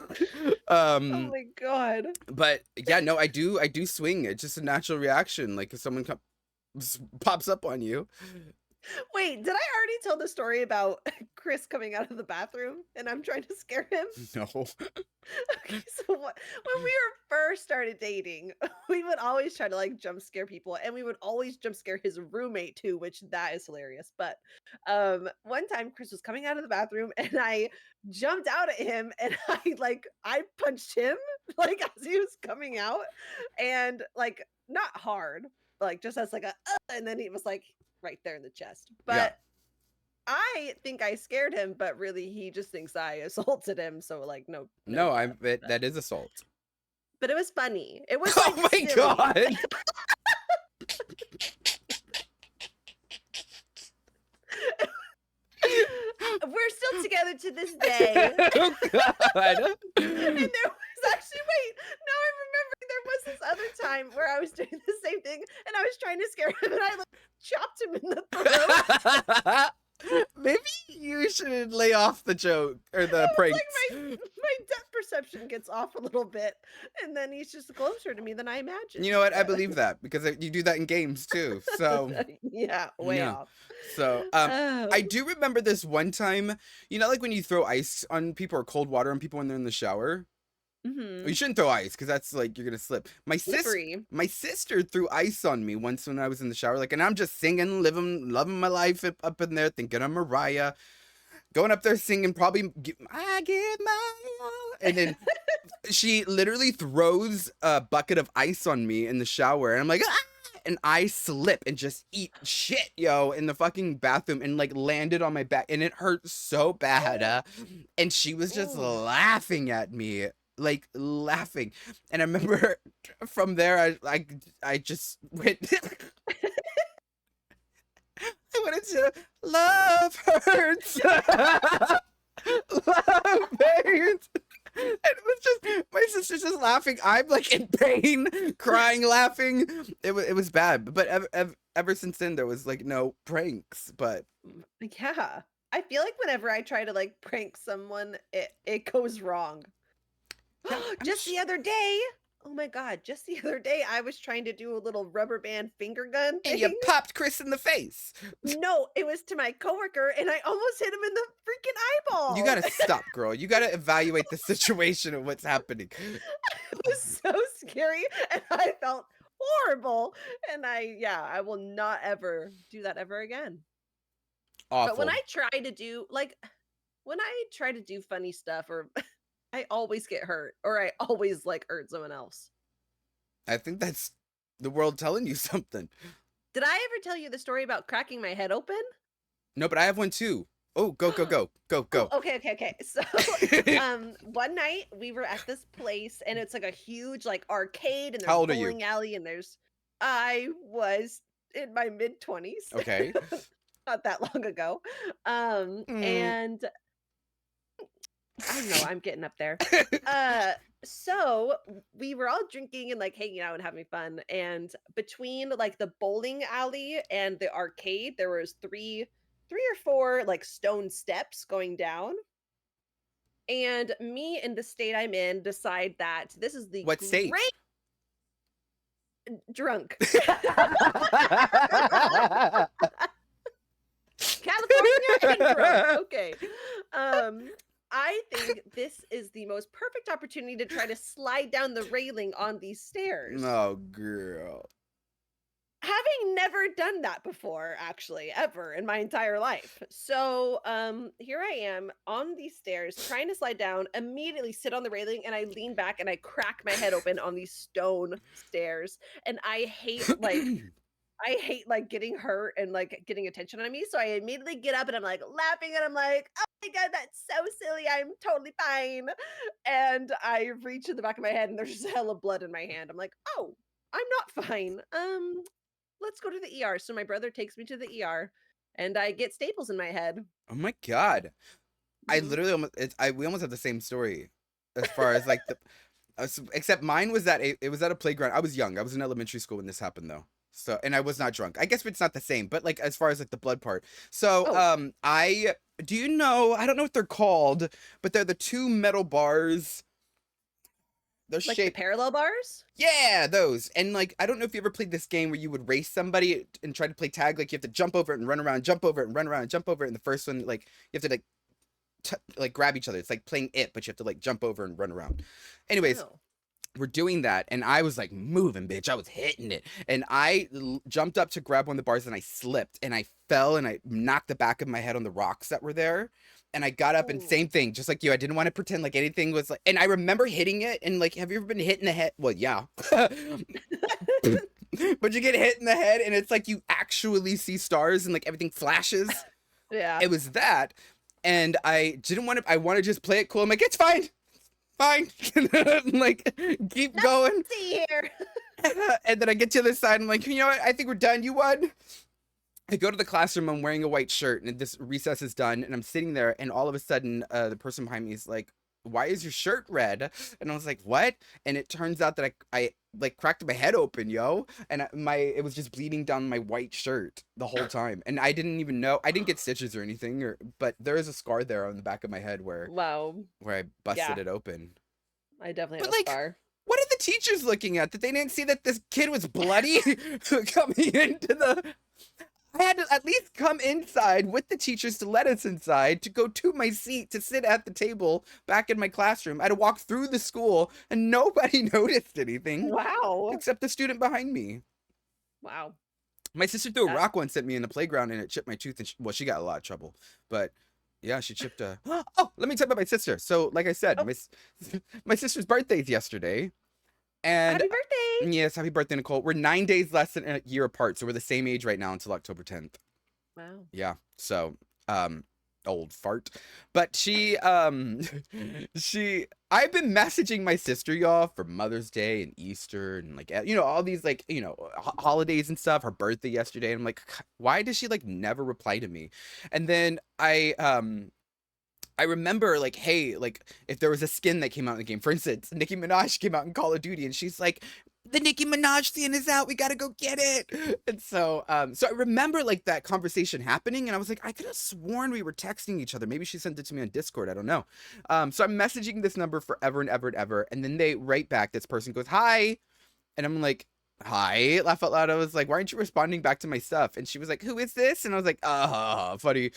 oh my god. But yeah, no, I do swing. It's just a natural reaction. Like if someone pops up on you. Wait, did I already tell the story about Chris coming out of the bathroom and I'm trying to scare him? No. Okay, so when we were first started dating, we would always try to like jump scare people, and we would always jump scare his roommate too, which that is hilarious. But one time Chris was coming out of the bathroom and I jumped out at him and I punched him like as he was coming out, and like not hard, like just as like a and then he was like right there in the chest. But Yeah. I think I scared him, but really he just thinks I assaulted him. So like no. That is assault. But it was funny. It was Oh like, my silly. god. We're still together to this day. Oh god. And there was actually now I'm remembering there was this other time where I was doing the same thing and I was trying to scare him and I like chopped him in the throat. Maybe you should lay off the joke or the pranks. Like my depth perception gets off a little bit, and then he's just closer to me than I imagined. You know what? I believe that because you do that in games too. So yeah, way off. So I do remember this one time. You know, like when you throw ice on people or cold water on people when they're in the shower. You shouldn't throw ice because that's like you're gonna slip. My sister threw ice on me once when I was in the shower, like, and I'm just singing, loving my life up in there, thinking I'm Mariah, going up there singing, probably I give my all, and then she literally throws a bucket of ice on me in the shower, and I'm like, ah! And I slip and just eat shit, yo, in the fucking bathroom and like landed on my back, and it hurt so bad, and she was just laughing at me. Like laughing, and I remember from there I just went I went into love hurts. Love hurts. And it was just my sister's just laughing. I'm like in pain, crying, laughing. It was bad, but ever since then there was like no pranks. But yeah, I feel like whenever I try to like prank someone, it goes wrong. Just the other day, oh my god, just the other day I was trying to do a little rubber band finger gun thing. And you popped Chris in the face. No, it was to my coworker and I almost hit him in the freaking eyeball. You gotta stop, girl. You gotta evaluate the situation of what's happening. It was so scary and I felt horrible. And I will not ever do that ever again. Awful. But when I try to do funny stuff, or I always get hurt, or I always like hurt someone else. I think that's the world telling you something. Did I ever tell you the story about cracking my head open? No, but I have one too. Oh, go. Oh, okay. So, one night we were at this place, and it's like a huge like arcade, and there's How old are you? bowling alley, and I was in my mid-20s. Okay. Not that long ago. And I know, I'm getting up there. Uh, so we were all drinking and like hanging out and having fun. And between like the bowling alley and the arcade, there was three or four like stone steps going down. And me in the state I'm in decide that this is the What state? great drunk. California and drunk. Okay. Um, I think this is the most perfect opportunity to try to slide down the railing on these stairs. Oh, girl. Having never done that before, actually, ever in my entire life. So, here I am on these stairs trying to slide down, immediately sit on the railing, and I lean back and I crack my head open on these stone stairs. And I hate like getting hurt and like getting attention on me. So I immediately get up and I'm like laughing and I'm like, oh my God, that's so silly. I'm totally fine. And I reach in the back of my head and there's just hella blood in my hand. I'm like, oh, I'm not fine. Let's go to the ER. So my brother takes me to the ER and I get staples in my head. Oh my God. I Mhm. literally almost, we almost have the same story as far as like except mine was that it was at a playground. I was young. I was in elementary school when this happened though. So, and I was not drunk. I guess it's not the same, but like as far as like the blood part. So, Oh, do you know, I don't know what they're called, but they're the two metal bars. They're like the shaped. parallel bars? Yeah, those. And like, I don't know if you ever played this game where you would race somebody and try to play tag. Like you have to jump over it and run around, jump over it and run around, and jump over it. And the first one, like you have to like grab each other. It's like playing it, but you have to like jump over and run around. Anyways, Oh. we're doing that, and I was like moving, bitch. I was hitting it, and jumped up to grab one of the bars, and I slipped, and I fell, and I knocked the back of my head on the rocks that were there. And I got up, and Ooh. same thing, just like you. I didn't want to pretend like anything was like. And I remember hitting it, and like, have you ever been hit in the head? Well, yeah. But you get hit in the head, and it's like you actually see stars, and like everything flashes. Yeah. It was that, and I didn't want to. I want to just play it cool. I'm like, it's fine, fine. Like, keep going. See here. And then I get to the other side. I'm like, you know what? I think we're done. You won. I go to the classroom. I'm wearing a white shirt, and this recess is done. And I'm sitting there, and all of a sudden, the person behind me is like, "Why is your shirt red?" And I was like, "What?" And it turns out that I like cracked my head open, yo, and it was just bleeding down my white shirt the whole time, and I didn't even know. I didn't get stitches or anything, but there is a scar there on the back of my head Wow. where I busted Yeah. it open. I definitely But have a like, scar. what are the teachers looking at? That they didn't see that this kid was bloody coming into the. I had to at least come inside with the teachers to let us inside to go to my seat to sit at the table back in my classroom. I had to walk through the school and nobody noticed anything Wow. except the student behind me. Wow. My sister threw a That rock once at me in the playground and it chipped my tooth. And she got a lot of trouble, but yeah, she chipped a. Oh, let me tell you about my sister. So, like I said, Oh, my sister's birthday's yesterday, and happy birthday. yes, happy birthday, Nicole. We're 9 days less than a year apart, so we're the same age right now until October 10th. Wow. Yeah. So, old fart. But I've been messaging my sister, y'all, for Mother's Day and Easter and like, all these like, holidays and stuff, her birthday yesterday. And I'm like, why does she like never reply to me? And then I remember like, hey, like if there was a skin that came out in the game, for instance, Nicki Minaj came out in Call of Duty and she's like, the Nicki Minaj skin is out. We gotta go get it. And so I remember like that conversation happening and I was like, I could have sworn we were texting each other. Maybe she sent it to me on Discord. I don't know. So I'm messaging this number forever and ever and ever. And then they write back, this person goes, hi. And I'm like, hi, laugh out loud. I was like, why aren't you responding back to my stuff? And she was like, who is this? And I was like, funny.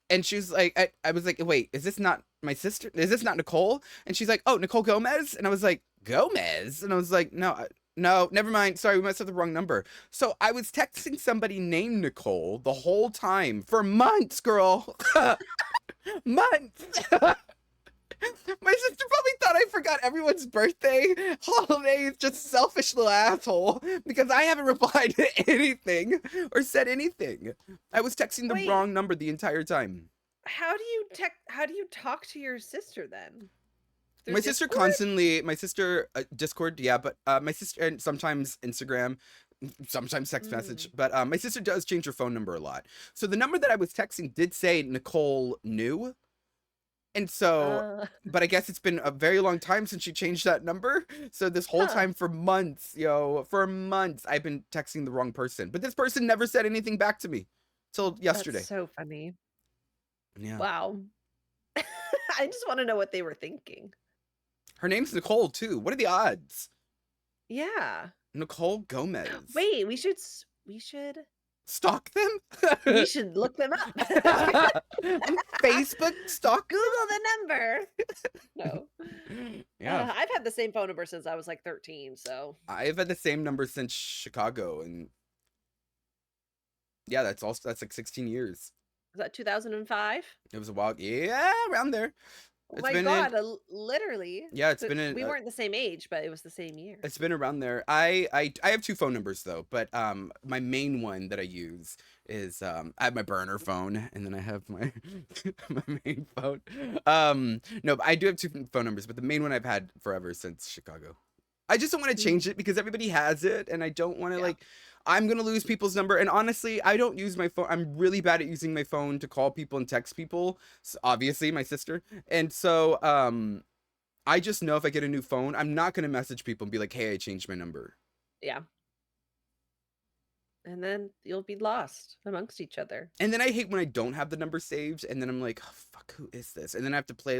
And she was like, I was like, wait, is this not my sister? Is this not Nicole? And she's like, oh, Nicole Gomez? And I was like, Gomez? And I was like, no, no, never mind. Sorry, we must have the wrong number. So I was texting somebody named Nicole the whole time for months, girl. Months. My sister probably thought I forgot everyone's birthday, holidays, just selfish little asshole, because I haven't replied to anything or said anything. I was texting the Wait, wrong number the entire time. how do you talk to your sister then? Through My sister Discord? Discord, yeah, but my sister, and sometimes Instagram, sometimes text message, Mm. but my sister does change her phone number a lot. So the number that I was texting did say Nicole New. And so, Uh, but I guess it's been a very long time since she changed that number. So this whole huh. time, for months, for months, I've been texting the wrong person. But this person never said anything back to me till That's yesterday. so funny. Yeah. Wow. I just want to know what they were thinking. Her name's Nicole too. What are the odds? Yeah. Nicole Gomez. Wait, we should Stalk them? we should look them up. Facebook stalk Google the number. No. Yeah. I've had the same phone number since I was like 13, so I've had the same number since Chicago, and yeah, that's like 16 years. was that 2005? It was a while. Yeah, around there. Oh It's my been god, literally. yeah, So we weren't the same age, but it was the same year. it's been around there. I have two phone numbers though, but my main one that I use is I have my burner phone, and then I have my my main phone. No, but I do have two phone numbers, but the main one I've had forever since Chicago. I just don't want to change it because everybody has it, and I don't want to Yeah. I'm gonna lose people's number. And honestly, I don't use my phone. I'm really bad at using my phone to call people and text people. So obviously, my sister. And so I just know if I get a new phone, I'm not gonna message people and be like, "Hey, I changed my number." Yeah. And then you'll be lost amongst each other. And then I hate when I don't have the number saved, and then I'm like, "Oh, fuck, who is this?" And then I have to play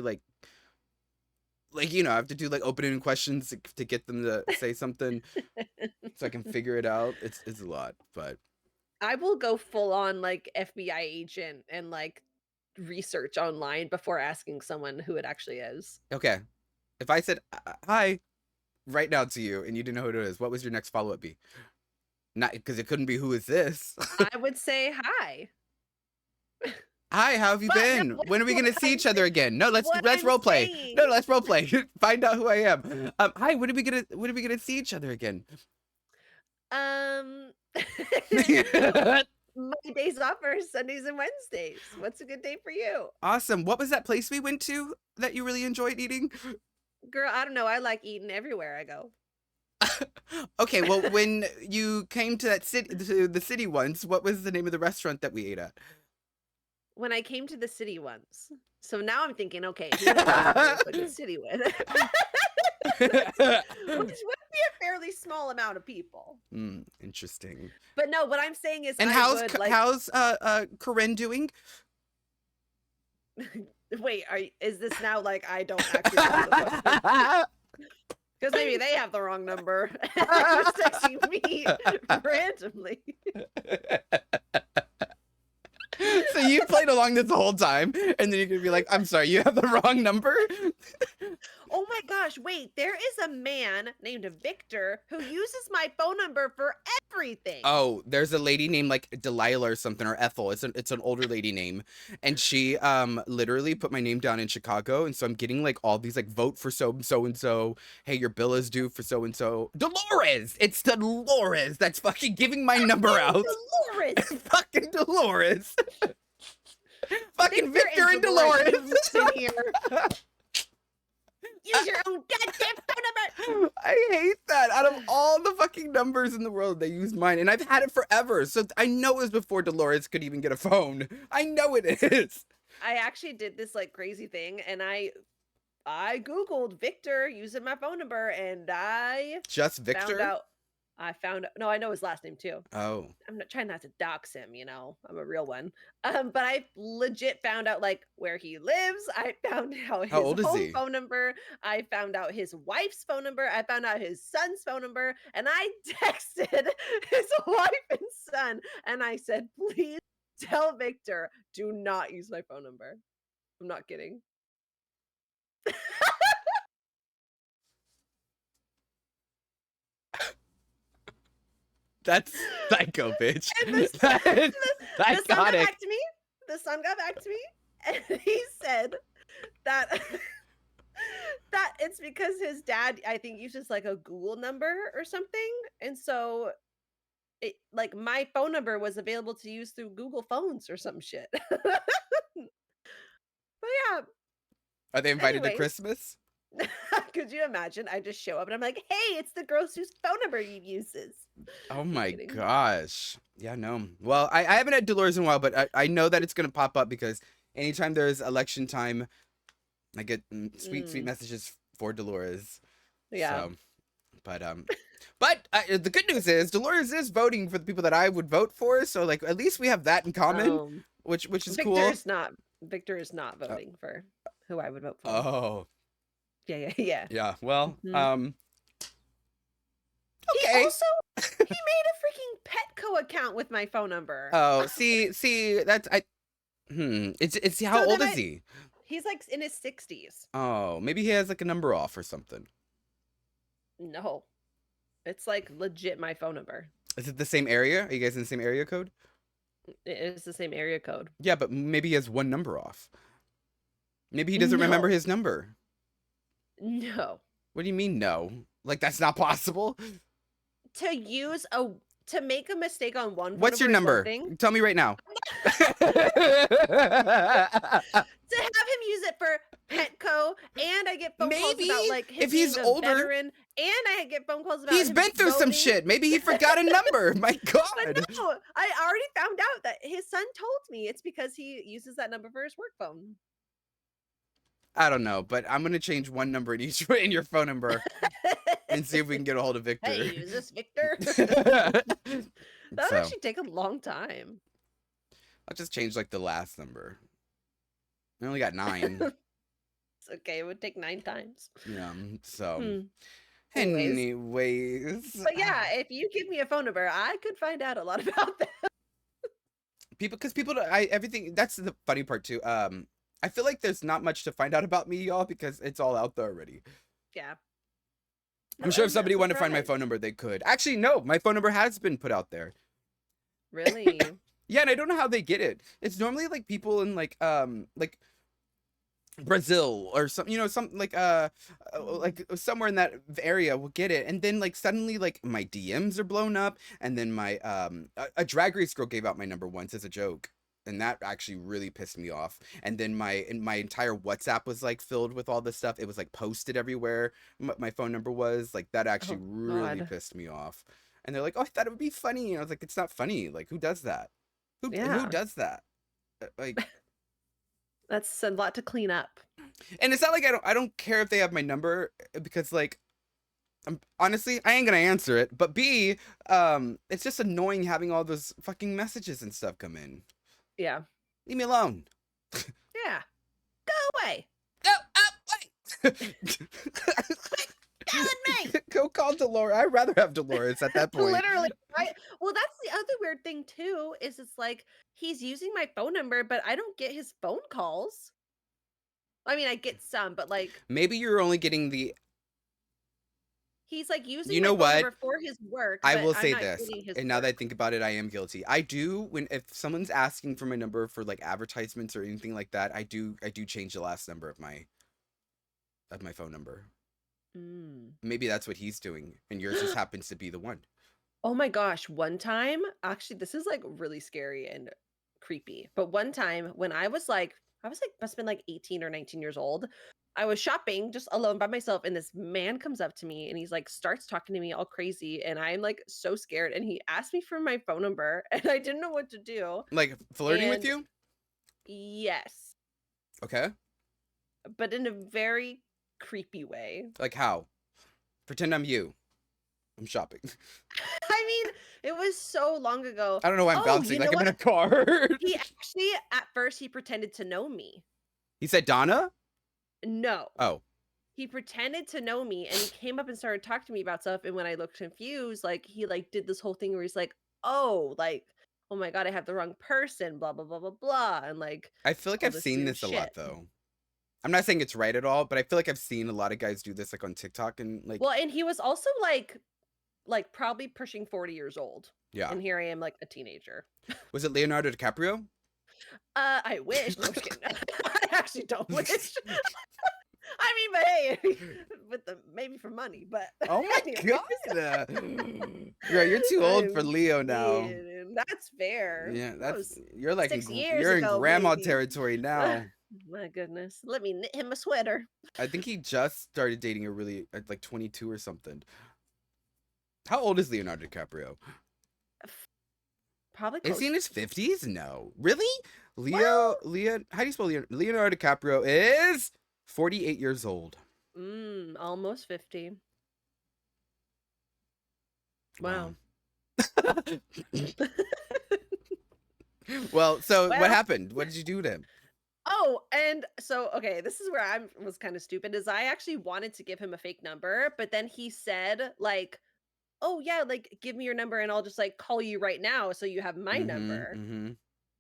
I have to do like opening questions to get them to say something so I can figure it out. It's a lot, but I will go full on like FBI agent and like research online before asking someone who it actually is. okay. If I said hi right now to you and you didn't know who it is, what was your next follow up be? Not because it couldn't be who is this. I would say hi. Hi, how have you But no, been? When are we what gonna see I'm each other again? No, let's what I'm role play. saying. No, let's role play. Find out who I am. Hi, when are we gonna see each other again? My days off are Sundays and Wednesdays. What's a good day for you? Awesome. What was that place we went to that you really enjoyed eating? Girl, I don't know. I like eating everywhere I go. Okay, well, when you came to the city once, what was the name of the restaurant that we ate at? When I came to the city once. So now I'm thinking, okay, who did I go to the city with? Which would be a fairly small amount of people. Interesting. But no, what I'm saying is, And how's Corinne doing? Wait, is this now like I don't actually know the question? Because maybe they have the wrong number. They're just texting me randomly. So you played along this whole time, and then you're gonna be like, "I'm sorry, you have the wrong number." Oh my gosh, wait, there is a man named Victor who uses my phone number for everything. Oh, there's a lady named like Delilah or something, or Ethel. It's an older lady name, and she literally put my name down in Chicago, and so I'm getting like all these like vote for so and so. Hey, your bill is due for so and so. Dolores, it's Dolores that's fucking giving my number out. Dolores. Fucking Dolores. Fucking Victor and Dolores. Use your own goddamn phone number. I hate that. Out of all the fucking numbers in the world, they use mine, and I've had it forever. So I know it was before Dolores could even get a phone. I know it is. I actually did this like crazy thing, and I Googled Victor using my phone number, and I Just Victor? No, I know his last name too. Oh. I'm not trying not to dox him, I'm a real one. But I legit found out like where he lives. I found out his How old is home he? phone number. I found out his wife's phone number. I found out his son's phone number, and I texted his wife and son, and I said, "Please tell Victor, do not use my phone number." I'm not kidding. That's psycho, bitch. And the That's son got psychotic. back to me. The son got back to me, and he said that that it's because his dad, I think, uses like a Google number or something, and so it like my phone number was available to use through Google Phones or some shit. But yeah, Are they invited to anyways. Christmas? Could you imagine? I just show up and I'm like, "Hey, it's the girl whose phone number he uses." Oh my kidding. gosh. Yeah, no. Well, I haven't had Dolores in a while, but I know that it's going to pop up because anytime there's election time, I get sweet messages for Dolores. Yeah. So, but the good news is Dolores is voting for the people that I would vote for. So like at least we have that in common, which is cool. Victor is not voting for who I would vote for. Oh. Yeah. Yeah. Well, Mhm. okay. He also he made a freaking Petco account with my phone number. Oh, see, that's it's how So old then is he? He's like in his 60s. Oh, maybe he has like a number off or something. No. It's like legit my phone number. Is it the same area? Are you guys in the same area code? It is the same area code. Yeah, but maybe he has one number off. Maybe he doesn't remember his number. No. What do you mean no? Like that's not possible? To make a mistake on one phone What's your number? Tell me right now. To have him use it for Petco, and I get phone calls about like him if he's being a older, veteran, and I get phone calls about he's him been through some voting. shit. Maybe he forgot a number. My God. But no, I already found out that his son told me it's because he uses that number for his work phone. I don't know, but I'm gonna change one number in your phone number and see if we can get a hold of Victor. Hey, is this Victor? That would actually take a long time. I'll just change like the last number. I only got 9. It's okay. It would take 9 times. Yeah. So. Anyways. But yeah, if you give me a phone number, I could find out a lot about them. Everything. That's the funny part too. I feel like there's not much to find out about me, y'all, because it's all out there already. Yeah. I'm sure if somebody wanted to find my phone number, they could. Actually, no, my phone number has been put out there. Really? Yeah, and I don't know how they get it. It's normally like people in like Brazil or some, like somewhere in that area will get it, and then like suddenly like my DMs are blown up, and then my a drag race girl gave out my number once as a joke, and that actually really pissed me off. And then my entire WhatsApp was like filled with all this stuff. It was like posted everywhere. My phone number was like that actually really pissed me off. And they're like, "Oh, I thought it would be funny." And I was like, "It's not funny. Like, who does that? Who does that? Like." That's a lot to clean up. And it's not like I don't care if they have my number, because like honestly, I ain't gonna answer it. But B, it's just annoying having all those fucking messages and stuff come in. Yeah. Leave me alone. Yeah. Go away. Go away. Go call Dolores. I'd rather have Dolores at that point. Literally. Well, that's the other weird thing too, is it's like he's using my phone number, but I don't get his phone calls. I mean, I get some, but like maybe you're only getting the. He's like using my phone number for his work. I will say this, and now that I think about it, I am guilty. I do if someone's asking for my number for like advertisements or anything like that, I do change the last number of my phone number. Maybe that's what he's doing, and yours just happens to be the one. Oh my gosh, one time, actually, this is like really scary and creepy. But one time when I was like must have been like 18 or 19 years old. I was shopping just alone by myself, and this man comes up to me and he's like starts talking to me all crazy, and I'm like so scared, and he asked me for my phone number and I didn't know what to do. Like flirting with you? Yes. Okay. But in a very creepy way. Like how? Pretend I'm you. I'm shopping. I mean, it was so long ago. I don't know why I'm bouncing like I'm in a car. He actually, at first, he pretended to know me. He said Donna? No. Oh. He pretended to know me, and he came up and started talking to me about stuff. And when I looked confused, like he like did this whole thing where he's like, "Oh, like, oh my God, I have the wrong person." Blah blah blah blah blah. And like, I feel like I've seen this a lot though. I'm not saying it's right at all, but I feel like I've seen a lot of guys do this like on TikTok and like. Well, and he was also like probably pushing 40 years old. Yeah. And here I am like a teenager. Was it Leonardo DiCaprio? I wish. No, I'm just kidding. I actually don't wish. I mean, but hey, maybe for money, but oh my God, you're too old for Leo now. That's fair. Yeah, you're like you're in grandma territory now. My goodness, let me knit him a sweater. I think he just started dating a really like 22 or something. How old is Leonardo DiCaprio? Probably. Is he in his 50s? No, really? How do you spell Leonardo DiCaprio is 48 years old. Almost 50. Wow. Wow. Well, so what Well, happened? What did you do to him? oh, and so okay, this is where I was kind of stupid. Is I actually wanted to give him a fake number, but then he said like, "Oh yeah, like give me your number and I'll just like call you right now so you have my Mm-hmm. number." Mm-hmm.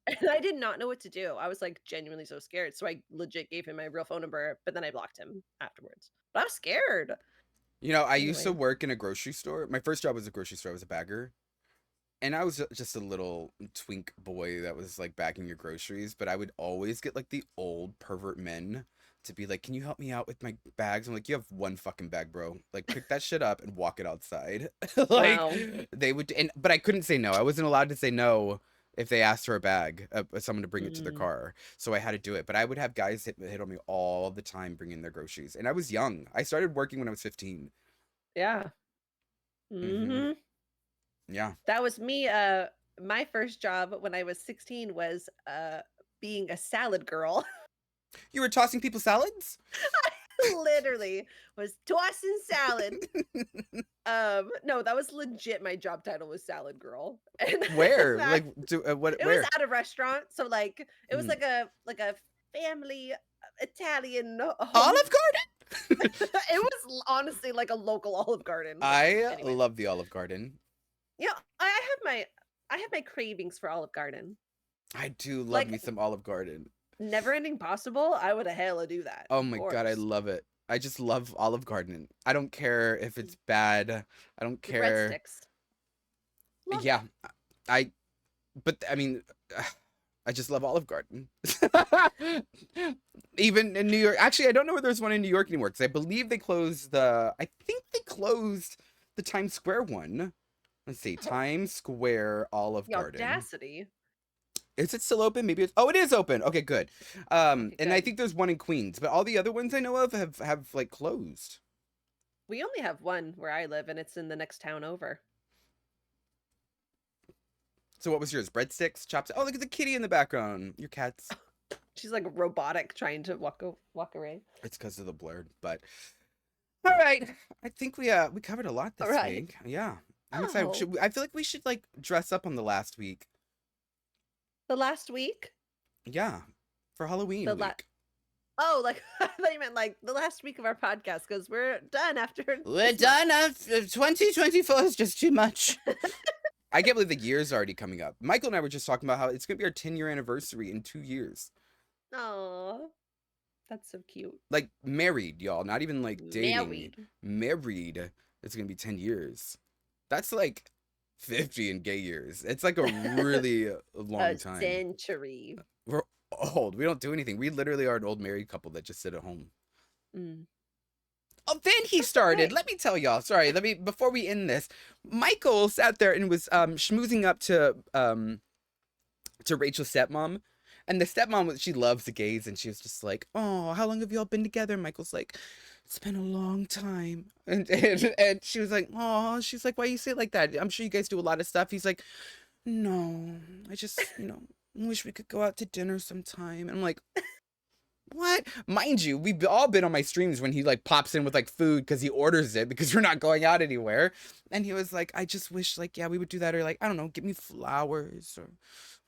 And I did not know what to do. I was like genuinely so scared. So I legit gave him my real phone number, but then I blocked him afterwards. But I was scared. You know, I used to Anyway. work in a grocery store. My first job was a grocery store. I was a bagger. And I was just a little twink boy that was like bagging your groceries, but I would always get like the old pervert men to be like, "Can you help me out with my bags?" I'm like, "You have one fucking bag, bro. Like, pick that shit up and walk it outside." Like, Wow. they would, but I couldn't say no. I wasn't allowed to say no if they asked for a bag, someone to bring it to their Mm, car. So I had to do it. But I would have guys hit on me all the time bringing their groceries, and I was young. I started working when I was 15. yeah. Mm-hmm. Hmm. Yeah. That was me. My first job when I was 16 was being a salad girl. You were tossing people salads? Literally was tossing salad. No, that was legit. My job title was salad girl, and Where? that Like, what? it was Where? at a restaurant. So like it was Mm. like a family Italian home. Olive Garden? It was honestly like a local Olive Garden. But I anyway, love the Olive Garden. yeah, I have my cravings for Olive Garden. I do love Like me some Olive Garden. Never Ending Possible, I would a hella do that, Oh of my God, I course. love it. I just love Olive Garden. I don't care if it's bad. I don't The care. breadsticks. Love Yeah, them. I, but I mean, I just love Olive Garden. Even in New York. Actually, I don't know where there's one in New York anymore because I believe they closed I think they closed the Times Square one. Let's see, Oh, Times Square Olive the Garden. audacity. Is it still open? Maybe it's. Oh, it is open. Okay, good. Okay, And I good. think there's one in Queens, but all the other ones I know of have like closed. We only have one where I live, and it's in the next town over. So what was yours? Breadsticks, chops. Oh, look at the kitty in the background. Your cat's. She's like robotic trying to walk away. It's because of the blur. But all right, I think we covered a lot All this right. week. Yeah, I'm excited. Oh, I feel like we should like dress up on the last week. the last week? Yeah, for Halloween The la week. Oh, like I thought you meant like the last week of our podcast because we're done after We're this month. done. 2024 is just too much. I can't believe the year's already coming up. Michael and I were just talking about how it's gonna be our 10-year anniversary in 2 years. Oh, that's so cute. Like married, y'all. Not even like dating. Married. Married. It's gonna be 10 years. That's like 50 in gay years. It's like a really long A time. century. We're old. We don't do anything. We literally are an old married couple that just sit at home. Mm. Oh, then he That's started. okay. Let me tell y'all. Sorry, before we end this. Michael sat there and was schmoozing up to Rachel's stepmom. And the stepmom, she loves the gays, and she was just like, "Oh, how long have y'all been together?" And Michael's like, "It's been a long time." And she was like, "Oh," she's like, "Why you say it like that? I'm sure you guys do a lot of stuff." He's like, "No, I just, wish we could go out to dinner sometime." And I'm like, what? Mind you, we've all been on my streams when he like pops in with like food because he orders it because we're not going out anywhere. And he was like, "I just wish like, yeah, we would do that." Or like, I don't know, give me flowers or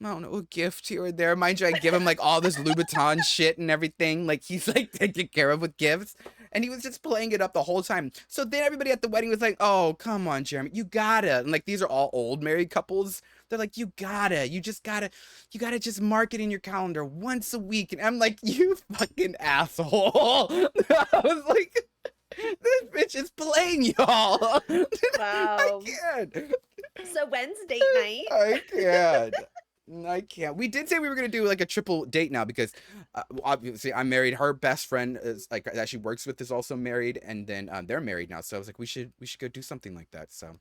I don't know, a gift here or there. Mind you, I give him like all this Louboutin shit and everything. Like he's like taken care of with gifts. And he was just playing it up the whole time. So then everybody at the wedding was like, "Oh, come on, Jeremy, you gotta." And like these are all old married couples. They're like, you gotta just mark it in your calendar once a week. And I'm like, "You fucking asshole." I was like, this bitch is playing y'all. I Wow. can't. So when's date night? I can't. I can't. We did say we were gonna do like a triple date now because obviously I'm married. Her best friend is like that she works with is also married, and then they're married now. So I was like, we should go do something like that. So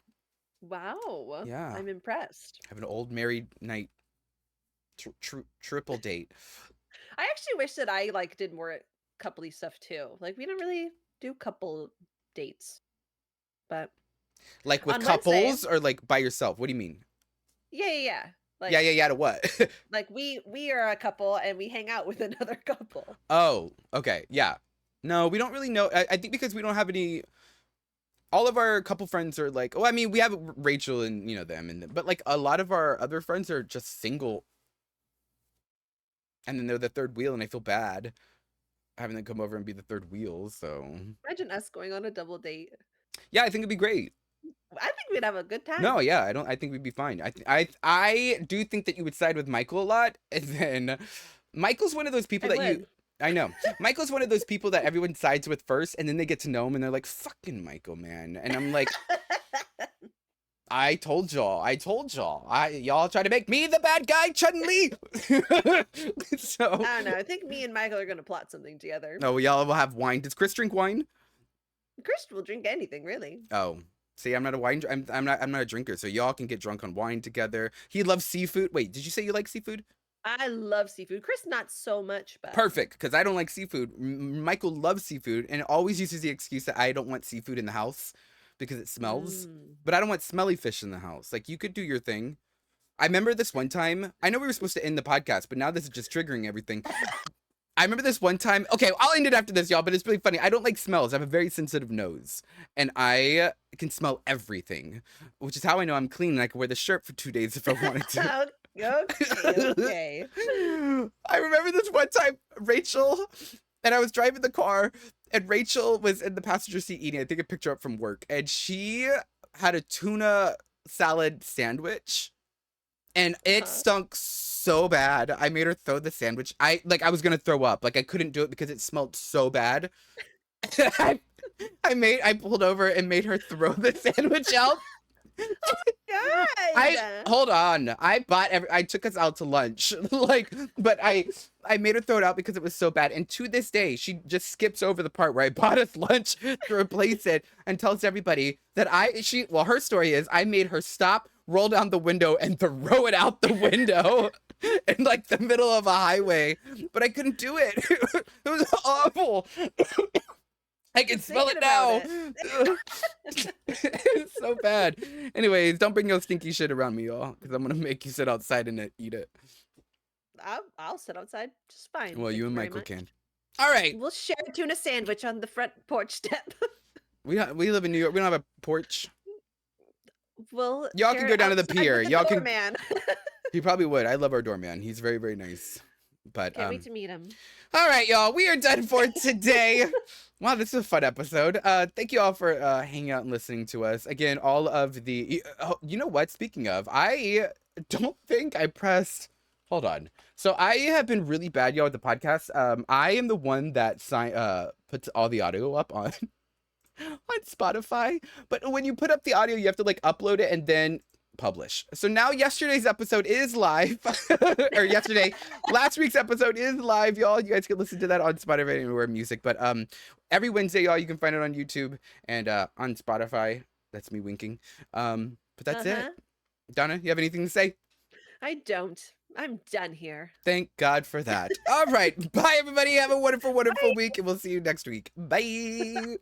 Wow. yeah, I'm impressed. have an old married night triple date. I actually wish that I like did more coupley stuff too. Like we don't really do couple dates. But Like with on Wednesday, couples or like by yourself? What do you mean? yeah. Yeah, Like yeah, yeah. To what? like we are a couple and we hang out with another couple. Oh, okay. Yeah. No, we don't really know. I think because we don't have any. All of our couple friends are like, oh, I mean, we have Rachel and them, but like a lot of our other friends are just single, and then they're the third wheel, and I feel bad having them come over and be the third wheel. So Imagine us going on a double date. yeah, I think it'd be great. I think we'd have a good time. No, yeah, I don't. I think we'd be fine. I do think that you would side with Michael a lot, and then Michael's one of those people I that you. would. I know Michael's one of those people that everyone sides with first, and then they get to know him, and they're like, "Fucking Michael, man," and I'm like. I told y'all. Y'all try to make me the bad guy, Chun-Li. So. I don't know. I think me and Michael are gonna plot something together. Oh, y'all will have wine. Does Chris drink wine? Chris will drink anything, really. Oh, see, I'm not a wine. I'm not a drinker. So y'all can get drunk on wine together. He loves seafood. Wait, did you say you like seafood? I love seafood. Chris, not so much, but Perfect, because I don't like seafood. Michael loves seafood and always uses the excuse that I don't want seafood in the house because it smells. But I don't want smelly fish in the house. Like, you could do your thing. I remember this one time. I know we were supposed to end the podcast, but now this is just triggering everything. I remember this one time. Okay, I'll end it after this, y'all, but it's really funny. I don't like smells. I have a very sensitive nose, and I can smell everything, which is how I know I'm clean and I can wear the shirt for 2 days if I wanted to. Okay. I remember this one time, Rachel, and I was driving the car, and Rachel was in the passenger seat eating. I think I picked her up from work, and she had a tuna salad sandwich, and it stunk so bad. I made her throw the sandwich. I was gonna throw up. Like, I couldn't do it because it smelled so bad. I pulled over and made her throw the sandwich out. God. Hold on. I took us out to lunch. But I made her throw it out because it was so bad. And to this day, she just skips over the part where I bought us lunch to replace it and tells everybody that her story is I made her stop, roll down the window, and throw it out the window in like the middle of a highway. But I couldn't do it. It was awful. I can smell it now. It's so bad. Anyways, don't bring no stinky shit around me, y'all, because I'm gonna make you sit outside and eat it. I'll sit outside just fine. Well, Thank you and very Michael much. can. All right. We'll share a tuna sandwich on the front porch step. We live in New York. We don't have a porch. Y'all can go down to the pier. Y'all can. Man. He probably would. I love our doorman. He's very, very nice. But can't wait to meet him. All right, y'all. We are done for today. Wow, this is a fun episode. Thank you all for hanging out and listening to us. Again, all of the. You know what? Speaking of, I don't think I pressed. Hold on. So I have been really bad, y'all, with the podcast. I am the one that puts all the audio up on Spotify. But when you put up the audio, you have to like upload it and then publish. So now yesterday's episode is live. Or last week's episode is live, y'all. You guys can listen to that on Spotify anywhere music. But every Wednesday, y'all, you can find it on YouTube and on Spotify. That's me winking. But that's it. Donna, you have anything to say? I don't. I'm done here. Thank God for that. All right. Bye, everybody. Have a wonderful, wonderful week, and we'll see you next week. Bye.